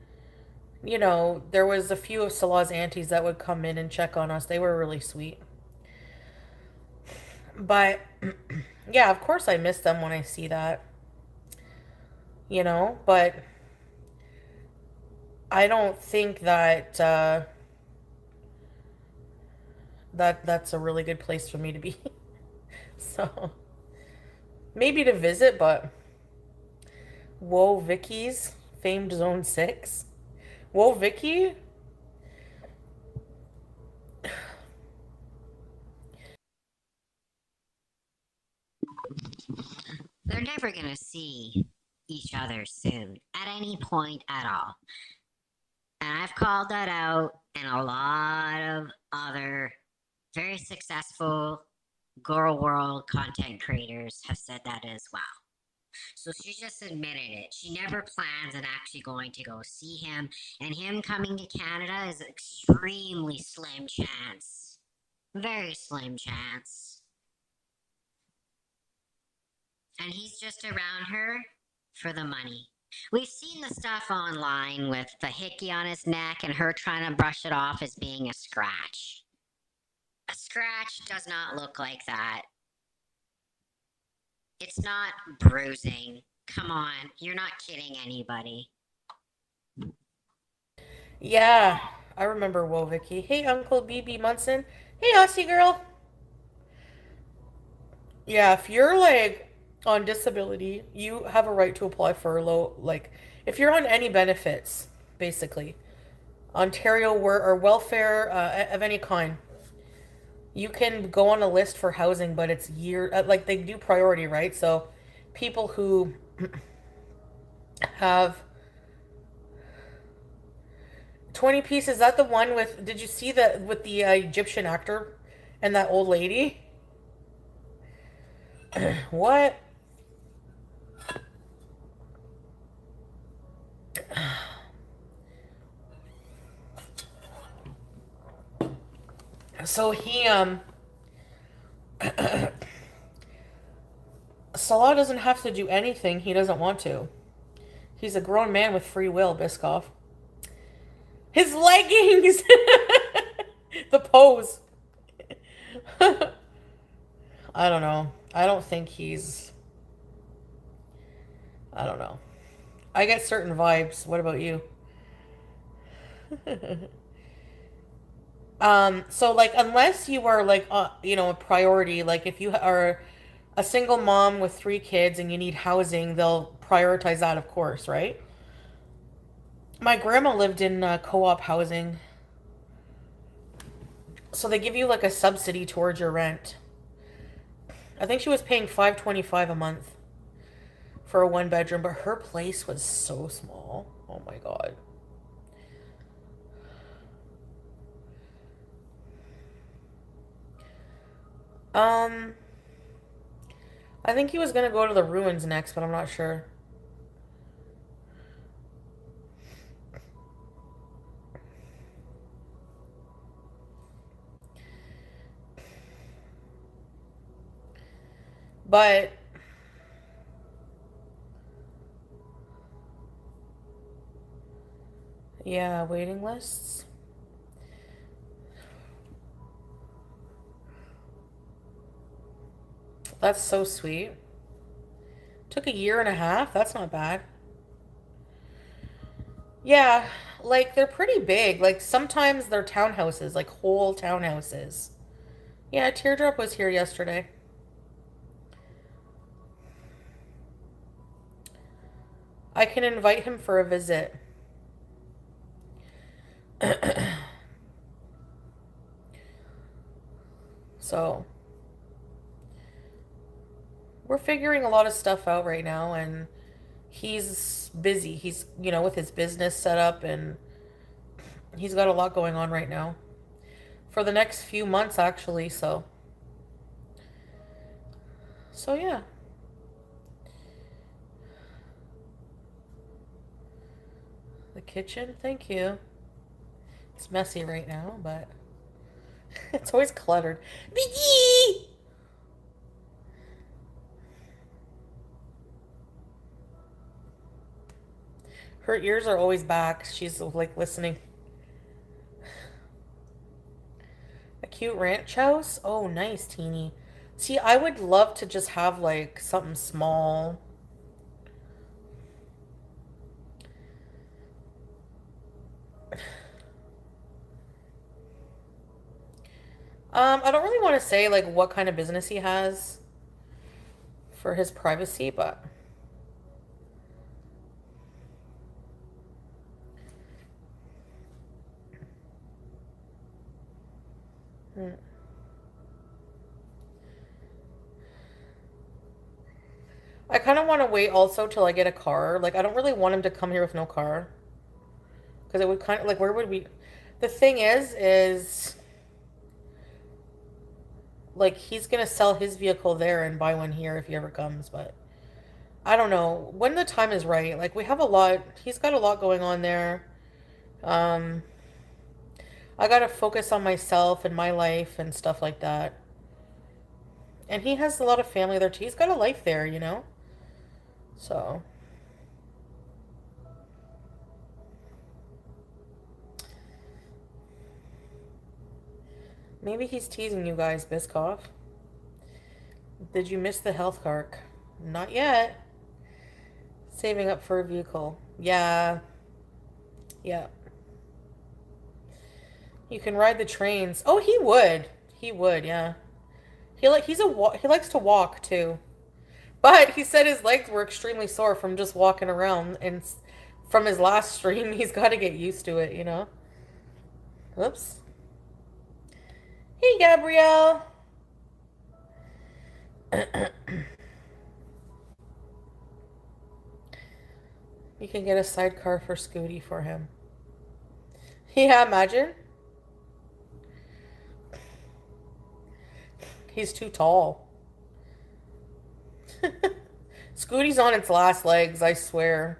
you know, there was a few of Salah's aunties that would come in and check on us. They were really sweet. But, yeah, of course I miss them when I see that. You know, but I don't think that that's a really good place for me to be. So, maybe to visit, but whoa, Vicky's famed Zone 6. Whoa, Vicky? They're never going to see each other soon at any point at all. And I've called that out, and a lot of other very successful girl world content creators have said that as well. So she just admitted it. She never plans on actually going to go see him, and him coming to Canada is an extremely slim chance. Very slim chance. And he's just around her for the money. We've seen the stuff online with the hickey on his neck and her trying to brush it off as being a scratch. A scratch does not look like that. It's not bruising. Come on, you're not kidding anybody. Yeah, I remember Whoa, Vicky. Hey, Uncle BB Munson. Hey, Aussie girl. Yeah, if you're like on disability, you have a right to apply for if you're on any benefits, basically, Ontario or welfare of any kind, you can go on a list for housing, but it's like they do priority, right? So people who have 20 pieces. Is that the one with, did you see the, with the Egyptian actor and that old lady? What? So he, Salah doesn't have to do anything he doesn't want to. He's a grown man with free will, Biscoff. His leggings! The pose. I don't know. I don't think he's... I don't know. I get certain vibes. What about you? So like, unless you are like, you know, a priority, like if you are a single mom with 3 kids and you need housing, they'll prioritize that, of course, right? My grandma lived in co-op housing. So they give you like a subsidy towards your rent. I think she was paying $5.25 a month for a 1-bedroom, but her place was so small. Oh my God. I think he was gonna go to the ruins next, but I'm not sure. But yeah, waiting lists. That's so sweet. Took a year and a half. That's not bad. Yeah, like they're pretty big. Like sometimes they're townhouses, like whole townhouses. Yeah, Teardrop was here yesterday. I can invite him for a visit. So, we're figuring a lot of stuff out right now, and he's busy. He's, you know, with his business set up, and he's got a lot going on right now. For the next few months, actually, so. So, yeah. The kitchen, thank you. It's messy right now, but it's always cluttered. Biggie! Her ears are always back. She's like listening. A cute ranch house? Oh, nice, teeny. See, I would love to just have like something small. I don't really want to say like what kind of business he has for his privacy, but I kind of want to wait also till I get a car. Like, I don't really want him to come here with no car. Because it would kind of, like, where would we... The thing is, like, he's going to sell his vehicle there and buy one here if he ever comes, but I don't know. When the time is right, like, we have a lot, he's got a lot going on there. Um, I got to focus on myself and my life and stuff like that. And he has a lot of family there too. He's got a life there, you know? So... Maybe he's teasing you guys, Biscoff. Did you miss the health cart? Not yet. Saving up for a vehicle. Yeah. Yeah. You can ride the trains. Oh, he would. He would, yeah. He likes to walk too. But he said his legs were extremely sore from just walking around, and from his last stream, he's got to get used to it, you know? Oops. Hey, Gabrielle. You can get a sidecar for Scooty for him. Yeah, imagine. He's too tall. Scooty's on its last legs, I swear.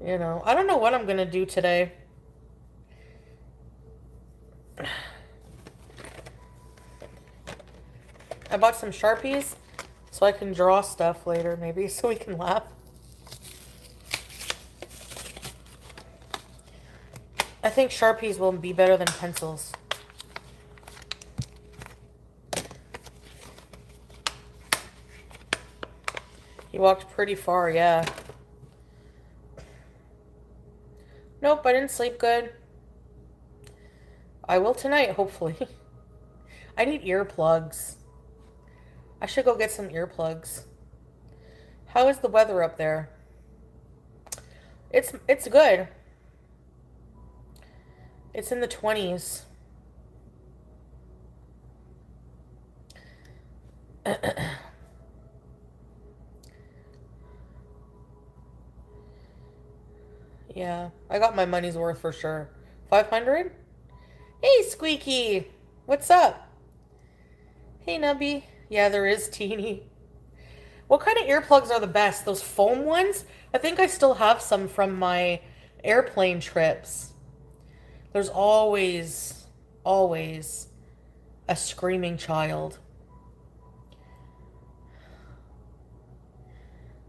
You know, I don't know what I'm gonna do today. I bought some Sharpies so I can draw stuff later, maybe, so we can laugh. I think Sharpies will be better than pencils. He walked pretty far, yeah. Nope, I didn't sleep good. I will tonight, hopefully. I need earplugs. I should go get some earplugs. How is the weather up there? It's good. It's in the 20s. Yeah, I got my money's worth for sure. 500? Hey, Squeaky! What's up? Hey, Nubby. Yeah, there is Teeny. What kind of earplugs are the best? Those foam ones? I think I still have some from my airplane trips. There's always a screaming child.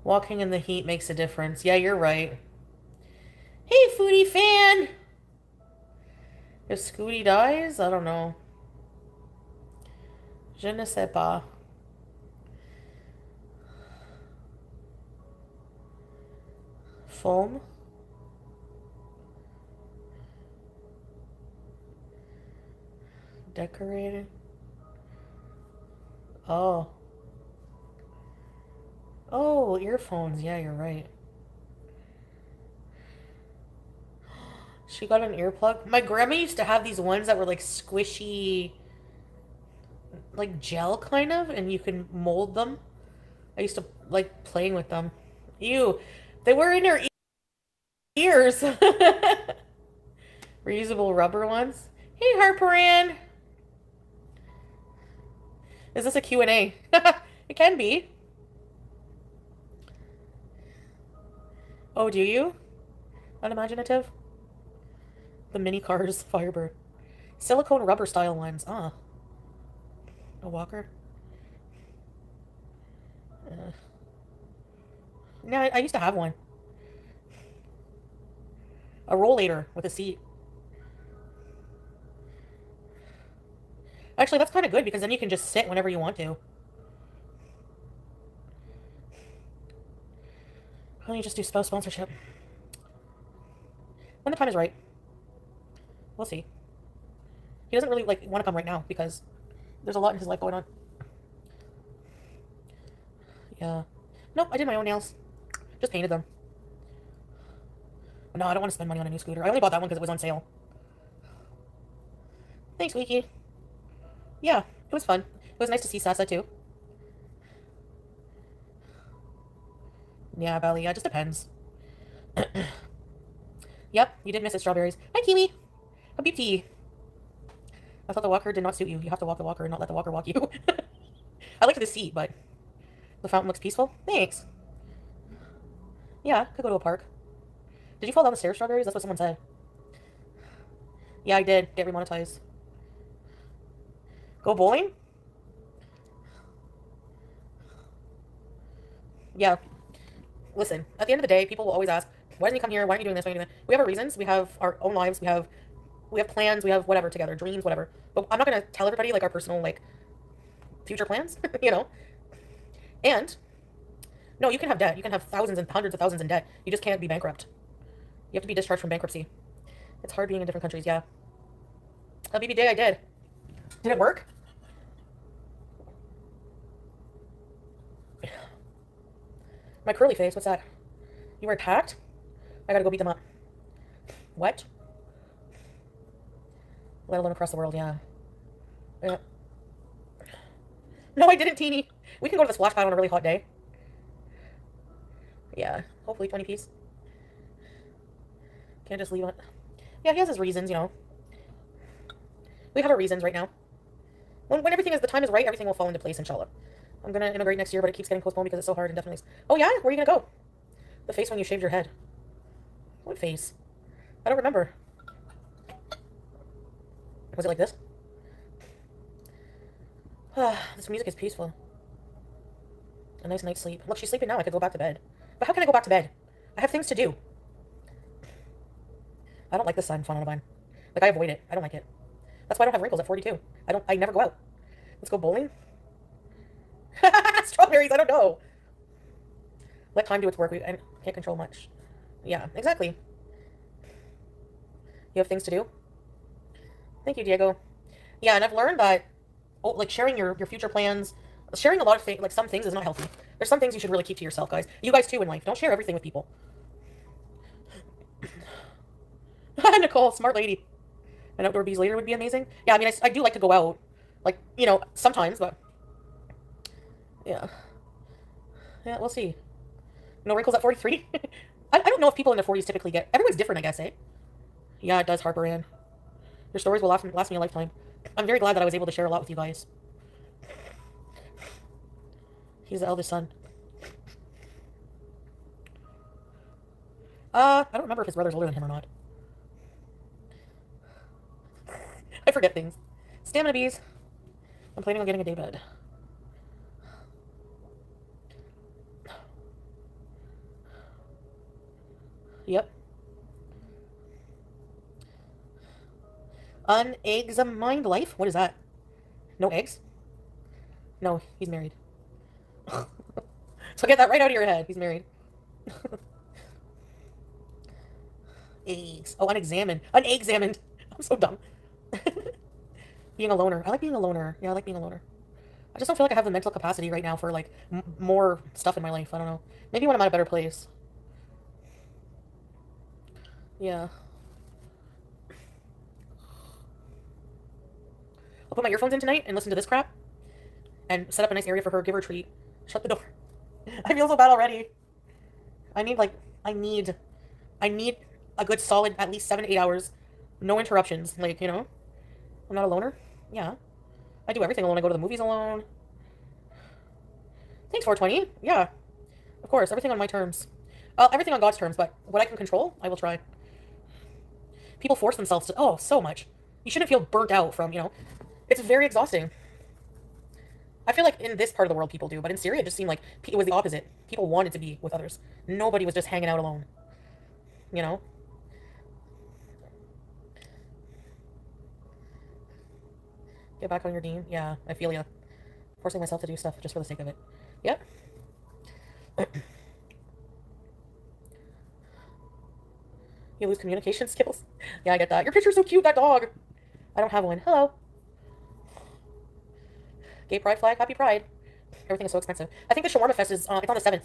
Walking in the heat makes a difference. Yeah, you're right. Hey, Foodie fan! If Scooty dies, I don't know. Je ne sais pas. Foam? Decorated? Oh. Oh, earphones. Yeah, you're right. She got an earplug. My grandma used to have these ones that were like squishy, like gel kind of, and you can mold them. I used to like playing with them. Ew. They were in her ears. Reusable rubber ones. Hey, Harperan. Is this a Q&A? It can be. Oh, do you? Unimaginative? The mini cars, Firebird. Silicone rubber style ones. Ah. A walker? No, I used to have one. A rollator with a seat. Actually, that's kind of good because then you can just sit whenever you want to. Why don't you just do spouse sponsorship? When the time is right. We'll see. He doesn't really like want to come right now because there's a lot in his life going on. Yeah. Nope, I did my own nails. Just painted them. No, I don't want to spend money on a new scooter. I only bought that one because it was on sale. Thanks, Wiki. Yeah, it was fun. It was nice to see Sasa too. Yeah, Belly, yeah, it just depends. Yep, you did miss it, strawberries. Hi, Kiwi. Habibti. I thought the walker did not suit you. You have to walk the walker and not let the walker walk you. I liked the seat, but the fountain looks peaceful. Thanks. Yeah, could go to a park. Did you fall down the stairs, strawberries? That's what someone said. Yeah, I did. Get remonetized. Go bowling? Yeah. Listen, at the end of the day, people will always ask, why didn't you come here? Why aren't you doing this? Why aren't you doing that? We have our reasons. We have our own lives. We have plans. We have whatever together, dreams, whatever. But I'm not going to tell everybody like our personal like future plans, you know? And no, you can have debt. You can have thousands and hundreds of thousands in debt. You just can't be bankrupt. You have to be discharged from bankruptcy. It's hard being in different countries, yeah. BB Day, I did. Did it work? My curly face, what's that? You were attacked? I gotta go beat them up. What? Let alone across the world, yeah. Yeah. No, I didn't, Teeny. We can go to the splash pad on a really hot day. Yeah, hopefully 20 piece. Can't just leave it. Yeah, he has his reasons, you know. We have our reasons right now. When everything is, the time is right, everything will fall into place, inshallah. I'm gonna immigrate next year, but it keeps getting postponed because it's so hard and definitely. Oh yeah? Where are you gonna go? The face when you shaved your head. What face? I don't remember. Was it like this? This music is peaceful. A nice night's sleep. Look, she's sleeping now. I could go back to bed. But how can I go back to bed? I have things to do. I don't like the sun, fun on a vine. Like, I avoid it. I don't like it. That's why I don't have wrinkles at 42. I never go out. Let's go bowling. Strawberries, I don't know. Let time do its work. I can't control much. Yeah, exactly. You have things to do? Thank you, Diego. Yeah, and I've learned that, like, sharing your future plans, sharing a lot of things, like, some things is not healthy. There's some things you should really keep to yourself, guys. You guys, too, in life. Don't share everything with people. Nicole, smart lady. An outdoor bees later would be amazing. Yeah, I mean, I do like to go out. Like, you know, sometimes, but... Yeah. Yeah, we'll see. No wrinkles at 43? I don't know if people in their 40s typically get... Everyone's different, I guess, eh? Yeah, it does, Harper Ann. Your stories will last me a lifetime. I'm very glad that I was able to share a lot with you guys. He's the eldest son. I don't remember if his brother's older than him or not. I forget things. Stamina bees. I'm planning on getting a daybed. Yep. Unexamined life? What is that? No eggs? No, he's married. So get that right out of your head. He's married. Eggs. Oh, unexamined. Unexamined. I'm so dumb. Being a loner. I like being a loner. Yeah, I like being a loner. I just don't feel like I have the mental capacity right now for, like, more stuff in my life. I don't know. Maybe when I'm at a better place. Yeah. I'll put my earphones in tonight and listen to this crap. And set up a nice area for her. Give her a treat. Shut the door. I feel so bad already. I need a good solid at least 7 to 8 hours. No interruptions. Like, you know? I'm not a loner. Yeah. I do everything alone. I go to the movies alone. Thanks, 420. Yeah. Of course. Everything on my terms. Everything on God's terms, but what I can control, I will try. People force themselves to... Oh, so much. You shouldn't feel burnt out from, you know... It's very exhausting. I feel like in this part of the world people do, but in Syria it just seemed like it was the opposite. People wanted to be with others. Nobody was just hanging out alone. You know? Get back on your Dean. Yeah, I feel ya. Forcing myself to do stuff just for the sake of it. Yep. You lose communication skills. Yeah, I get that. Your picture's so cute, that dog. I don't have one. Hello. Gay pride flag. Happy pride. Everything is so expensive. I think the Shawarma Fest is, it's on the 7th.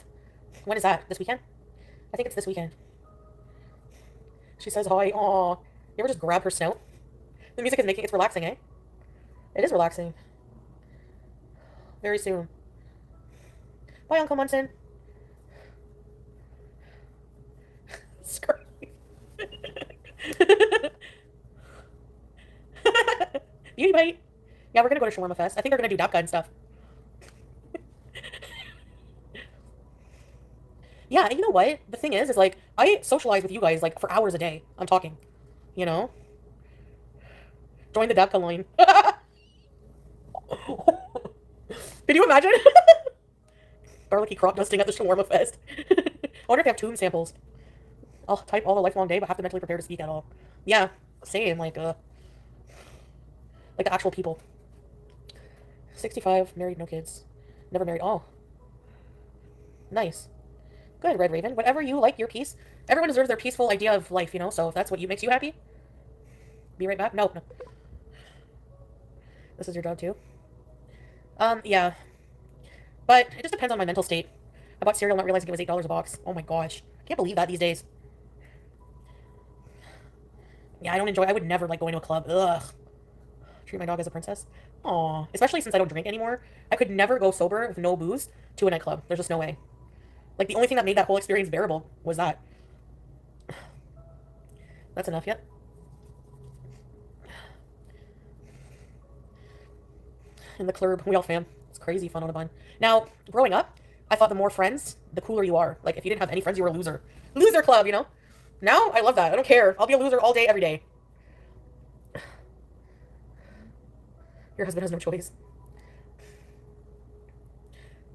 When is that? This weekend? I think it's this weekend. She says hi. Aw. You ever just grab her snout? The music is it's relaxing, eh? It is relaxing. Very soon. Bye, Uncle Munson. Screw. Beauty bite. Yeah, we're gonna go to Shawarma Fest. I think they're gonna do Dapka and stuff. Yeah, and you know what? The thing is like, I socialize with you guys, like, for hours a day. I'm talking. You know? Join the Dapka line. Can you imagine? Garlicky crop dusting at the Shawarma Fest. I wonder if they have tune samples. I'll type all the lifelong day, but have to mentally prepare to speak at all. Yeah, same, like the actual people. 65, married, no kids. Never married. Oh. Nice. Good, Red Raven. Whatever you like, your peace. Everyone deserves their peaceful idea of life, you know? So if that's what makes you happy, be right back. No. This is your job, too? Yeah. But it just depends on my mental state. I bought cereal not realizing it was $8 a box. Oh my gosh. Can't believe that these days. Yeah, I would never, like, going to a club. Ugh. Treat my dog as a princess. Aw. Especially since I don't drink anymore. I could never go sober with no booze to a nightclub. There's just no way. Like, the only thing that made that whole experience bearable was that. That's enough yet? In the club, we all fam. It's crazy fun on a bun. Now, growing up, I thought the more friends, the cooler you are. Like, if you didn't have any friends, you were a loser. Loser club, you know? Now, I love that. I don't care. I'll be a loser all day, every day. Your husband has no choice.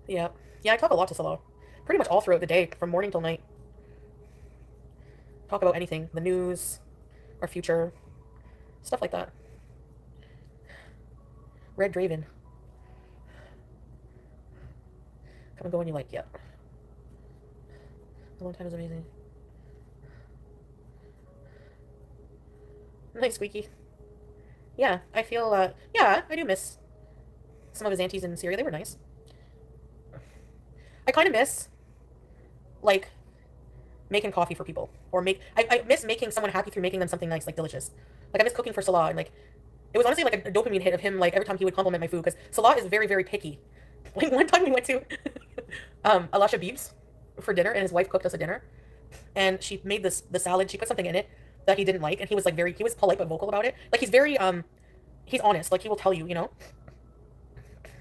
Yeah. Yeah, I talk a lot to Solo. Pretty much all throughout the day, from morning till night. Talk about anything. The news, our future, stuff like that. Red Draven. Come and go when you like, yep. Alone time is amazing. Nice, Squeaky. Yeah, I feel, yeah, I do miss some of his aunties in Syria. They were nice. I kind of miss, like, making coffee for people. Or I miss making someone happy through making them something nice, like delicious. Like, I miss cooking for Salah, and, like, it was honestly like a dopamine hit of him, like, every time he would compliment my food, because Salah is very, very picky. Like, one time we went to Alasha Beebs for dinner, and his wife cooked us a dinner, and she made the salad, she put something in it that he didn't like, and he was, like, he was polite but vocal about it. Like, he's very, he's honest, like, he will tell you, you know?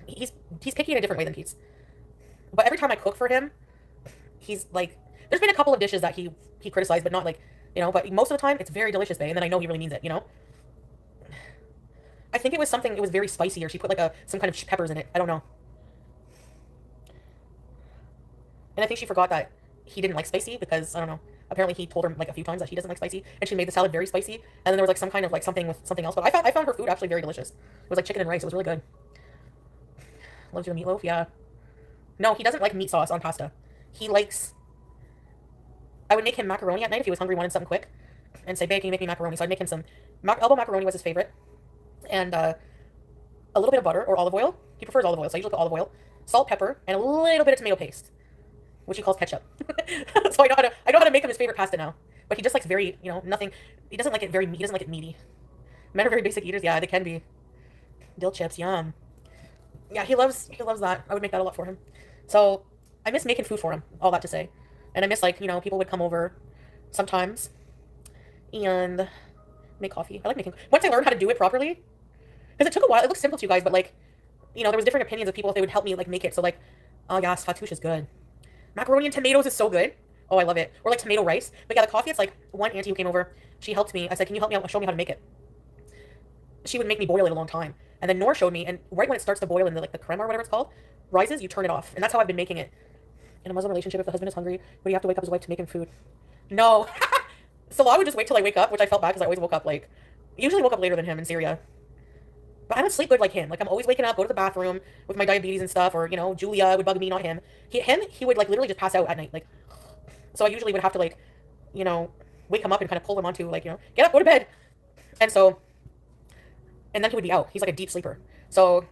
He's picky in a different way than Pete's. But every time I cook for him, he's, like, there's been a couple of dishes that he criticized, but not, like, you know, but most of the time, it's very delicious, babe, and then I know he really means it, you know? I think it was very spicy, or she put, like, some kind of peppers in it. I don't know. And I think she forgot that he didn't like spicy because, I don't know, apparently he told her, like, a few times that he doesn't like spicy, and she made the salad very spicy, and then there was, like, some kind of, like, something with something else, but I found her food actually very delicious. It was, like, chicken and rice. It was really good. Loves your meatloaf? Yeah. No, he doesn't like meat sauce on pasta. He likes... I would make him macaroni at night if he was hungry, wanted something quick, and say, babe, can you make me macaroni? So I'd make him some... elbow macaroni was his favorite. And a little bit of butter or olive oil. He prefers olive oil, so I usually put olive oil, salt, pepper, and a little bit of tomato paste, which he calls ketchup. So I know how to make him his favorite pasta now. But he just likes very, you know, nothing. He doesn't like it meaty. Men are very basic eaters. Yeah, they can be. Dill chips, yum. Yeah, he loves that. I would make that a lot for him. So I miss making food for him. All that to say, and I miss, like, you know, people would come over sometimes and make coffee. I like making. Once I learned how to do it properly. Because it took a while. It looks simple to you guys, but, like, you know, there was different opinions of people if they would help me, like, make it. So, like, oh, yes, fattoush is good. Macaroni and tomatoes is so good. Oh, I love it. Or, like, tomato rice. But, yeah, the coffee, it's, like, one auntie who came over, she helped me. I said, can you help me out? Show me how to make it. She would make me boil it a long time. And then Noor showed me, and right when it starts to boil and, like, the crema or whatever it's called rises, you turn it off. And that's how I've been making it. In a Muslim relationship, if the husband is hungry, would you have to wake up his wife to make him food? No. Salah would just wait till I wake up, which I felt bad because I always woke up, like, usually woke up later than him in Syria. But I don't sleep good like him. Like, I'm always waking up, go to the bathroom with my diabetes and stuff, or, you know, Julia would bug me, not him. He would, like, literally just pass out at night. Like, so I usually would have to, like, you know, wake him up and kind of pull him onto, like, you know, get up, go to bed. And then he would be out. He's like a deep sleeper. So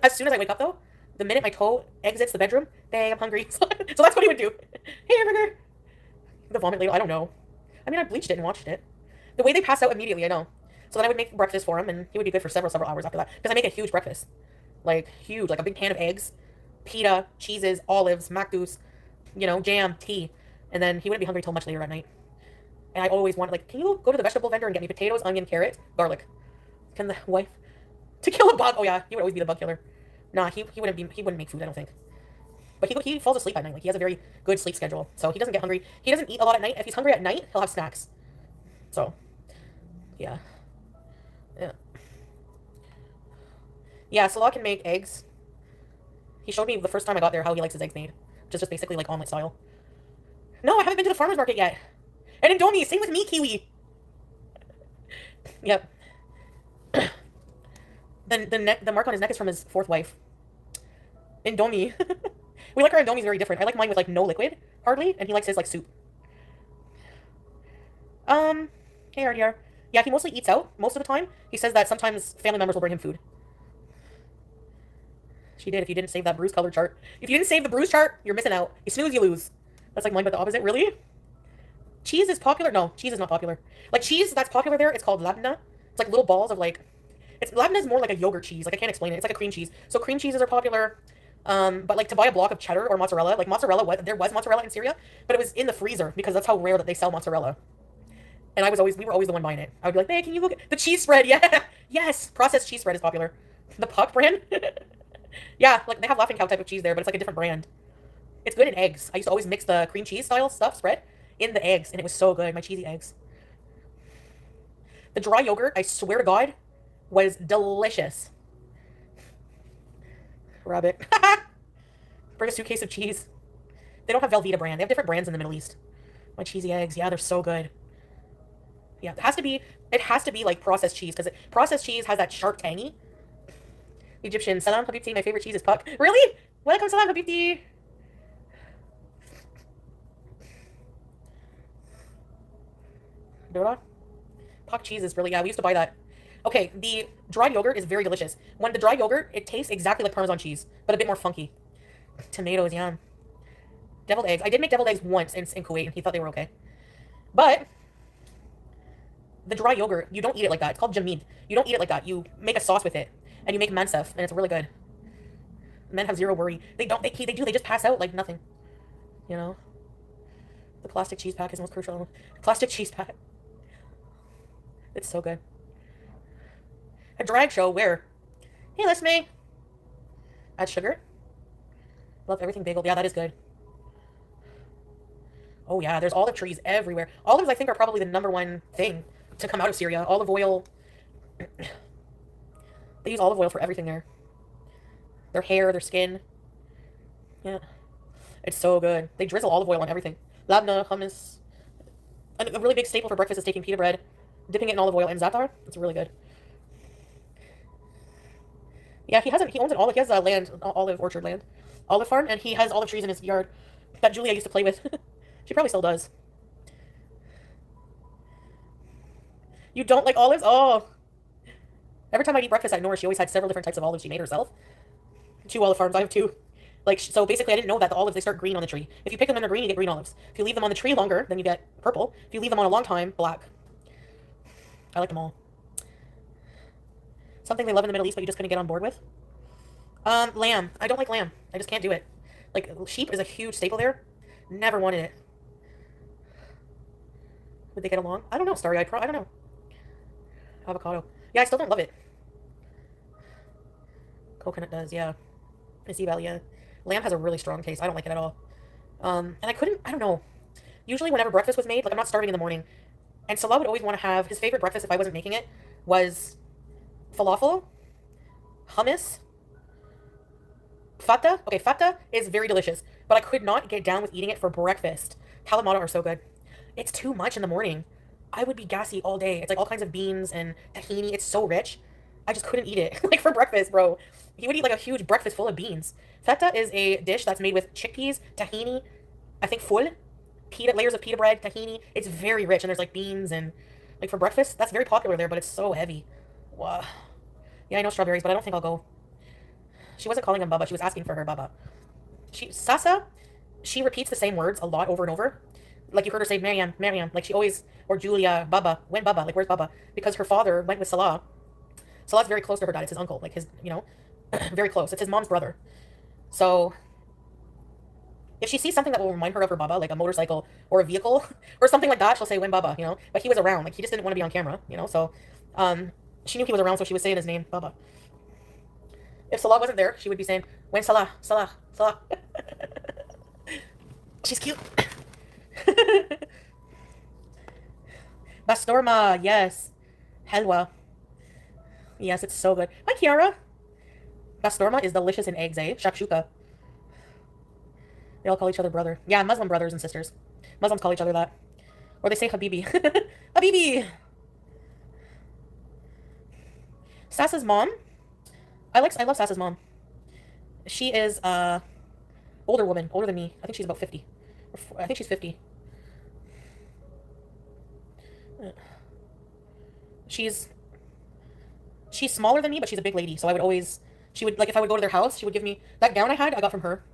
as soon as I wake up, though, the minute my toe exits the bedroom, bang, I'm hungry. So that's what he would do. Hey, hamburger. The vomit ladle, I don't know. I mean, I bleached it and watched it. The way they pass out immediately, I know. So then I would make breakfast for him, and he would be good for several hours after that. Because I make a huge breakfast. Like, huge. Like, a big pan of eggs, pita, cheeses, olives, macdous, you know, jam, tea. And then he wouldn't be hungry till much later at night. And I always wanted, like, can you go to the vegetable vendor and get me potatoes, onion, carrot, garlic? Can the wife... To kill a bug? Oh, yeah. He would always be the bug killer. Nah, he wouldn't make food, I don't think. But he falls asleep at night. Like, he has a very good sleep schedule. So he doesn't get hungry. He doesn't eat a lot at night. If he's hungry at night, he'll have snacks. So, yeah. Yeah. Yeah, Salah can make eggs. He showed me the first time I got there how he likes his eggs made. Which is just basically like omelet style. No, I haven't been to the farmer's market yet. And Indomie, same with me, Kiwi. Yep. The mark on his neck is from his fourth wife. Indomie. We like our Indomies very different. I like mine with, like, no liquid, hardly, and he likes his, like, soup. Hey, RDR. Yeah, he mostly eats out most of the time. He says that sometimes family members will bring him food. She did, if you didn't save that bruise color chart. If you didn't save the bruise chart, you're missing out. You snooze, you lose. That's like mine, but the opposite. Really? Cheese is popular? No, cheese is not popular. Like, cheese that's popular there, it's called labna. It's like little balls of, like... Labna is more like a yogurt cheese. Like, I can't explain it. It's like a cream cheese. So cream cheeses are popular. But like to buy a block of cheddar or mozzarella, like mozzarella, there was mozzarella in Syria, but it was in the freezer because that's how rare that they sell mozzarella. And we were always the one buying it. I would be like, hey, can you look at the cheese spread? Yeah, yes, processed cheese spread is popular. The Puck brand, yeah, like they have Laughing Cow type of cheese there, but it's like a different brand. It's good in eggs. I used to always mix the cream cheese style stuff spread in the eggs, and it was so good. My cheesy eggs. The dry yogurt, I swear to God, was delicious. Rabbit. Bring a suitcase of cheese. They don't have Velveeta brand. They have different brands in the Middle East. My cheesy eggs, yeah, they're so good. Yeah, it has to be like processed cheese because processed cheese has that sharp tangy. Egyptian, salam habibti, my favorite cheese is Puck. Really? Welcome, salam habibti. Puck cheese is really, yeah, we used to buy that. Okay, the dried yogurt is very delicious. When the dried yogurt, it tastes exactly like Parmesan cheese, but a bit more funky. Tomatoes, yeah. Deviled eggs. I did make deviled eggs once in Kuwait, and he thought they were okay. But the dry yogurt, you don't eat it like that. It's called jamid. You don't eat it like that. You make a sauce with it, and you make mansaf, and it's really good. Men have zero worry. They just pass out like nothing. You know? The plastic cheese pack is the most crucial. Plastic cheese pack. It's so good. A drag show where? Hey, listen me. Add sugar. Love everything bagel. Yeah, that is good. Oh yeah, there's olive trees everywhere. Olives, I think, are probably the #1 thing to come out of Syria. Olive oil. They use olive oil for everything there. Their hair, their skin. Yeah. It's so good. They drizzle olive oil on everything. Labna, hummus. A really big staple for breakfast is taking pita bread, dipping it in olive oil and za'atar. It's really good. Yeah, he owns an olive, he has land, olive orchard land, olive farm, and he has olive trees in his yard that Julia used to play with. She probably still does. You don't like olives? Oh. Every time I'd eat breakfast at Noor, she always had several different types of olives she made herself. 2 olive farms, I have 2. Like, so basically I didn't know that the olives, they start green on the tree. If you pick them and they're green, you get green olives. If you leave them on the tree longer, then you get purple. If you leave them on a long time, black. I like them all. Something they love in the Middle East, but you just couldn't get on board with? Lamb. I don't like lamb. I just can't do it. Like, sheep is a huge staple there. Never wanted it. Would they get along? I don't know, Starry-eyed. I don't know. Avocado. Yeah, I still don't love it. Coconut does, yeah. Isabel, yeah. Lamb has a really strong taste. I don't like it at all. And I don't know. Usually whenever breakfast was made, like I'm not starving in the morning, and Salah would always want to have, his favorite breakfast if I wasn't making it, was falafel, hummus, fata. Okay, fata is very delicious, but I could not get down with eating it for breakfast. Kalamata are so good. It's too much in the morning. I would be gassy all day. It's like all kinds of beans and tahini. It's so rich. I just couldn't eat it. Like for breakfast, bro. He would eat like a huge breakfast full of beans. Feta is a dish that's made with chickpeas, tahini, I think full, layers of pita bread, tahini. It's very rich, and there's like beans and like for breakfast. That's very popular there, but it's so heavy. Wow. Yeah, I know strawberries, but I don't think I'll go. She wasn't calling him Baba. She was asking for her Baba. Sasa, she repeats the same words a lot over and over. Like you heard her say Maryam, Maryam. Like she always, or Julia, Baba. When Baba? Like where's Baba? Because her father went with Salah. Salah's very close to her dad. It's his uncle. Like his, very close. It's his mom's brother. So if she sees something that will remind her of her Baba, like a motorcycle or a vehicle or something like that, she'll say when Baba, But he was around. Like he just didn't want to be on camera, So she knew he was around, so she was saying his name, Baba. If Salah wasn't there, she would be saying, when Salah, Salah, Salah. She's cute. Bastorma, yes. Helwa. Yes, it's so good. Hi, Kiara. Bastorma is delicious in eggs, eh? Shakshuka. They all call each other brother. Yeah, Muslim brothers and sisters. Muslims call each other that. Or they say Habibi. Habibi! Sasa's mom. I love Sasa's mom. She is older woman, older than me. I think she's about 50. I think she's 50. She's smaller than me, but she's a big lady. So she would, like, if I would go to their house, she would give me, that gown I got from her.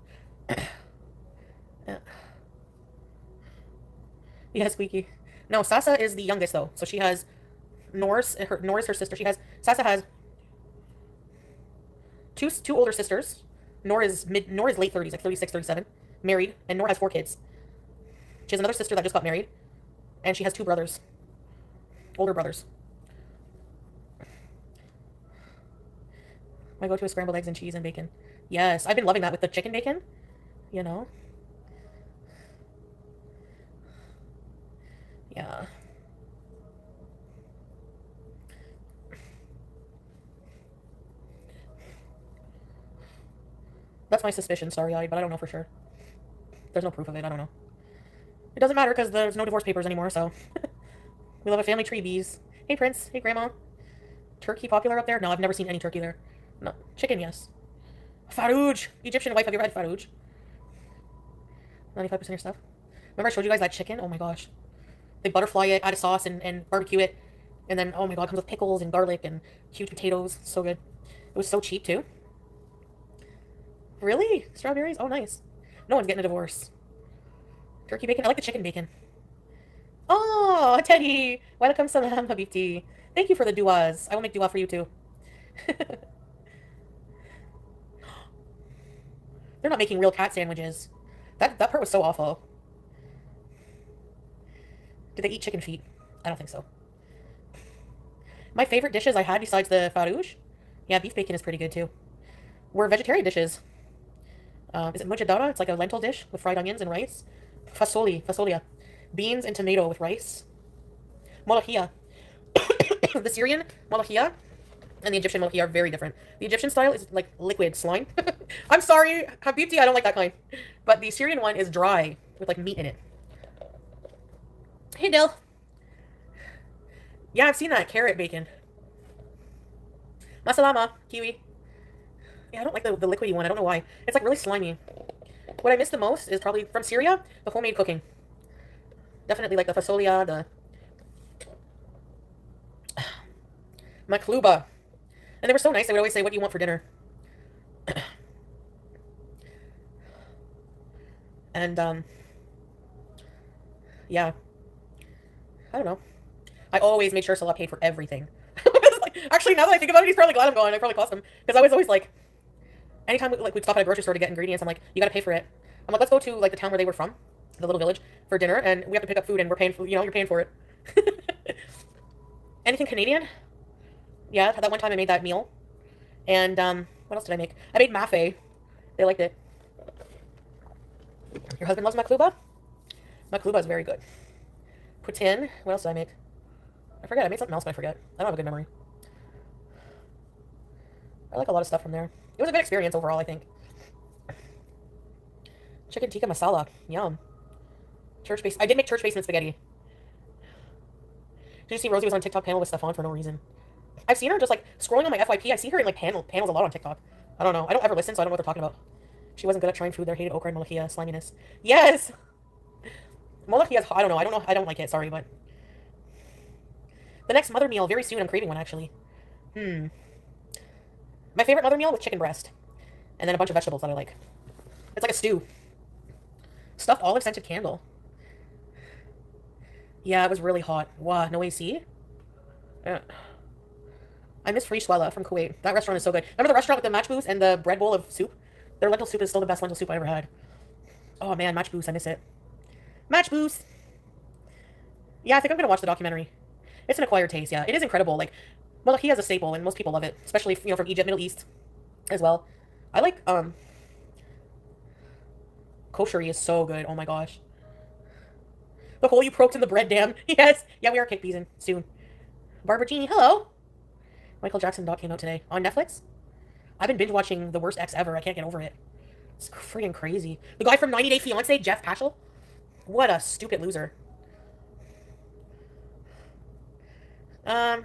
Yeah, squeaky. No, Sasa is the youngest, though. So she has, Noor's her sister. Sasa has two older sisters, Nora is late 30s, like 36, 37, married, and Nora has 4 kids. She has another sister that just got married, and she has 2 brothers, older brothers. My go-to is scrambled eggs and cheese and bacon. Yes, I've been loving that with the chicken bacon, you know. Yeah. That's my suspicion, sorry-eyed, but I don't know for sure. There's no proof of it, I don't know. It doesn't matter because there's no divorce papers anymore, so. We love a family tree, bees. Hey, Prince. Hey, Grandma. Turkey popular up there? No, I've never seen any turkey there. No. Chicken, yes. Farouj. Egyptian wife, have you ever had Farouj? 95% of your stuff. Remember I showed you guys that chicken? Oh my gosh. They butterfly it, add a sauce, and barbecue it. And then, oh my god, it comes with pickles and garlic and huge potatoes. So good. It was so cheap, too. Really? Strawberries? Oh, nice. No one's getting a divorce. Turkey bacon? I like the chicken bacon. Oh, Teddy! Welcome salam, Habibti. Thank you for the duas. I will make dua for you, too. They're not making real cat sandwiches. That part was so awful. Did they eat chicken feet? I don't think so. My favorite dishes I had besides the farouj, yeah, beef bacon is pretty good too, were vegetarian dishes. Is it mujadara? It's like a lentil dish with fried onions and rice. Fasolia. Beans and tomato with rice. Molahia. The Syrian molahia and the Egyptian molahia are very different. The Egyptian style is like liquid slime. I'm sorry, Habibti, I don't like that kind. But the Syrian one is dry with like meat in it. Hey, Dill. Yeah, I've seen that carrot bacon. Masalama, kiwi. Yeah, I don't like the liquidy one. I don't know why. It's like really slimy. What I miss the most is probably from Syria, the homemade cooking. Definitely like the fasolia, the makluba. And they were so nice. They would always say, what do you want for dinner? And, yeah. I don't know. I always made sure Salah paid for everything. Actually, now that I think about it, he's probably glad I'm going. I probably cost him. Because I was always like, anytime we'd stop at a grocery store to get ingredients, I'm like, you gotta pay for it. I'm like, let's go to like the town where they were from, the little village, for dinner, and we have to pick up food, and we're paying for, you know, you're paying for it. Anything Canadian? Yeah, that one time I made that meal. And, what else did I make? I made mafe. They liked it. Your husband loves makluba? Makluba is very good. Poutine. What else did I make? I forget. I made something else, but I forget. I don't have a good memory. I like a lot of stuff from there. It was a good experience overall, I think. Chicken tikka masala. Yum. I did make church basement spaghetti. Did you see Rosie was on TikTok panel with Stefan for no reason? I've seen her just like scrolling on my FYP. I see her in like panels a lot on TikTok. I don't know. I don't ever listen, so I don't know what they're talking about. She wasn't good at trying food there. Hated okra and malahia sliminess. Yes! Malahia is, I don't know. I don't like it. Sorry, but the next mother meal very soon. I'm craving one actually. My favorite mother meal with chicken breast, and then a bunch of vegetables that I like. It's like a stew. Stuffed olive scented candle. Yeah, it was really hot. Wow, no AC. I miss Frishwala from Kuwait. That restaurant is so good. Remember the restaurant with the matchboos and the bread bowl of soup? Their lentil soup is still the best lentil soup I ever had. Oh man, matchboos, I miss it. Matchboos! Yeah, I think I'm gonna watch the documentary. It's an acquired taste, yeah. It is incredible. Like, well, he has a staple, and most people love it. Especially, you know, from Egypt, Middle East as well. I like, koshery is so good. Oh my gosh. The hole you poked in the bread, damn. Yes. Yeah, we are cake beasin' soon. Barbara Jeannie, hello. Michael Jackson doc came out today on Netflix. I've been binge watching The Worst Ex Ever. I can't get over it. It's freaking crazy. The guy from 90 Day Fiance, Jeff Paschal. What a stupid loser. I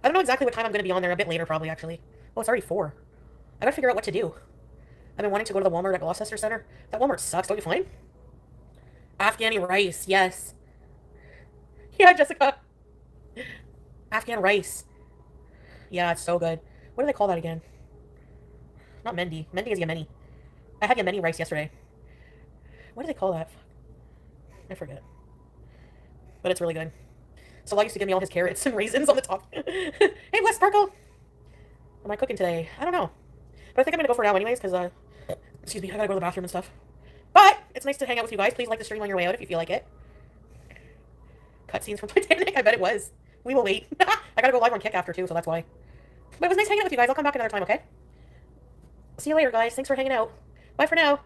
don't know exactly what time I'm going to be on there. A bit later, probably, actually. Oh, it's already 4. I gotta figure out what to do. I've been wanting to go to the Walmart at Gloucester Center. That Walmart sucks, don't you find? Afghani rice, yes. Yeah, Jessica. Afghan rice. Yeah, it's so good. What do they call that again? Not Mendi. Mendi is Yemeni. I had Yemeni rice yesterday. What do they call that? I forget. But it's really good. Salah used to give me all his carrots and raisins on the top. Hey, West Sparkle! What am I cooking today? I don't know. But I think I'm going to go for now anyways, because Excuse me, I gotta go to the bathroom and stuff. But it's nice to hang out with you guys. Please like the stream on your way out if you feel like it. Cutscenes from Titanic. I bet it was. We will wait. I gotta go live on Kick after too, so that's why. But it was nice hanging out with you guys. I'll come back another time, okay? See you later, guys. Thanks for hanging out. Bye for now.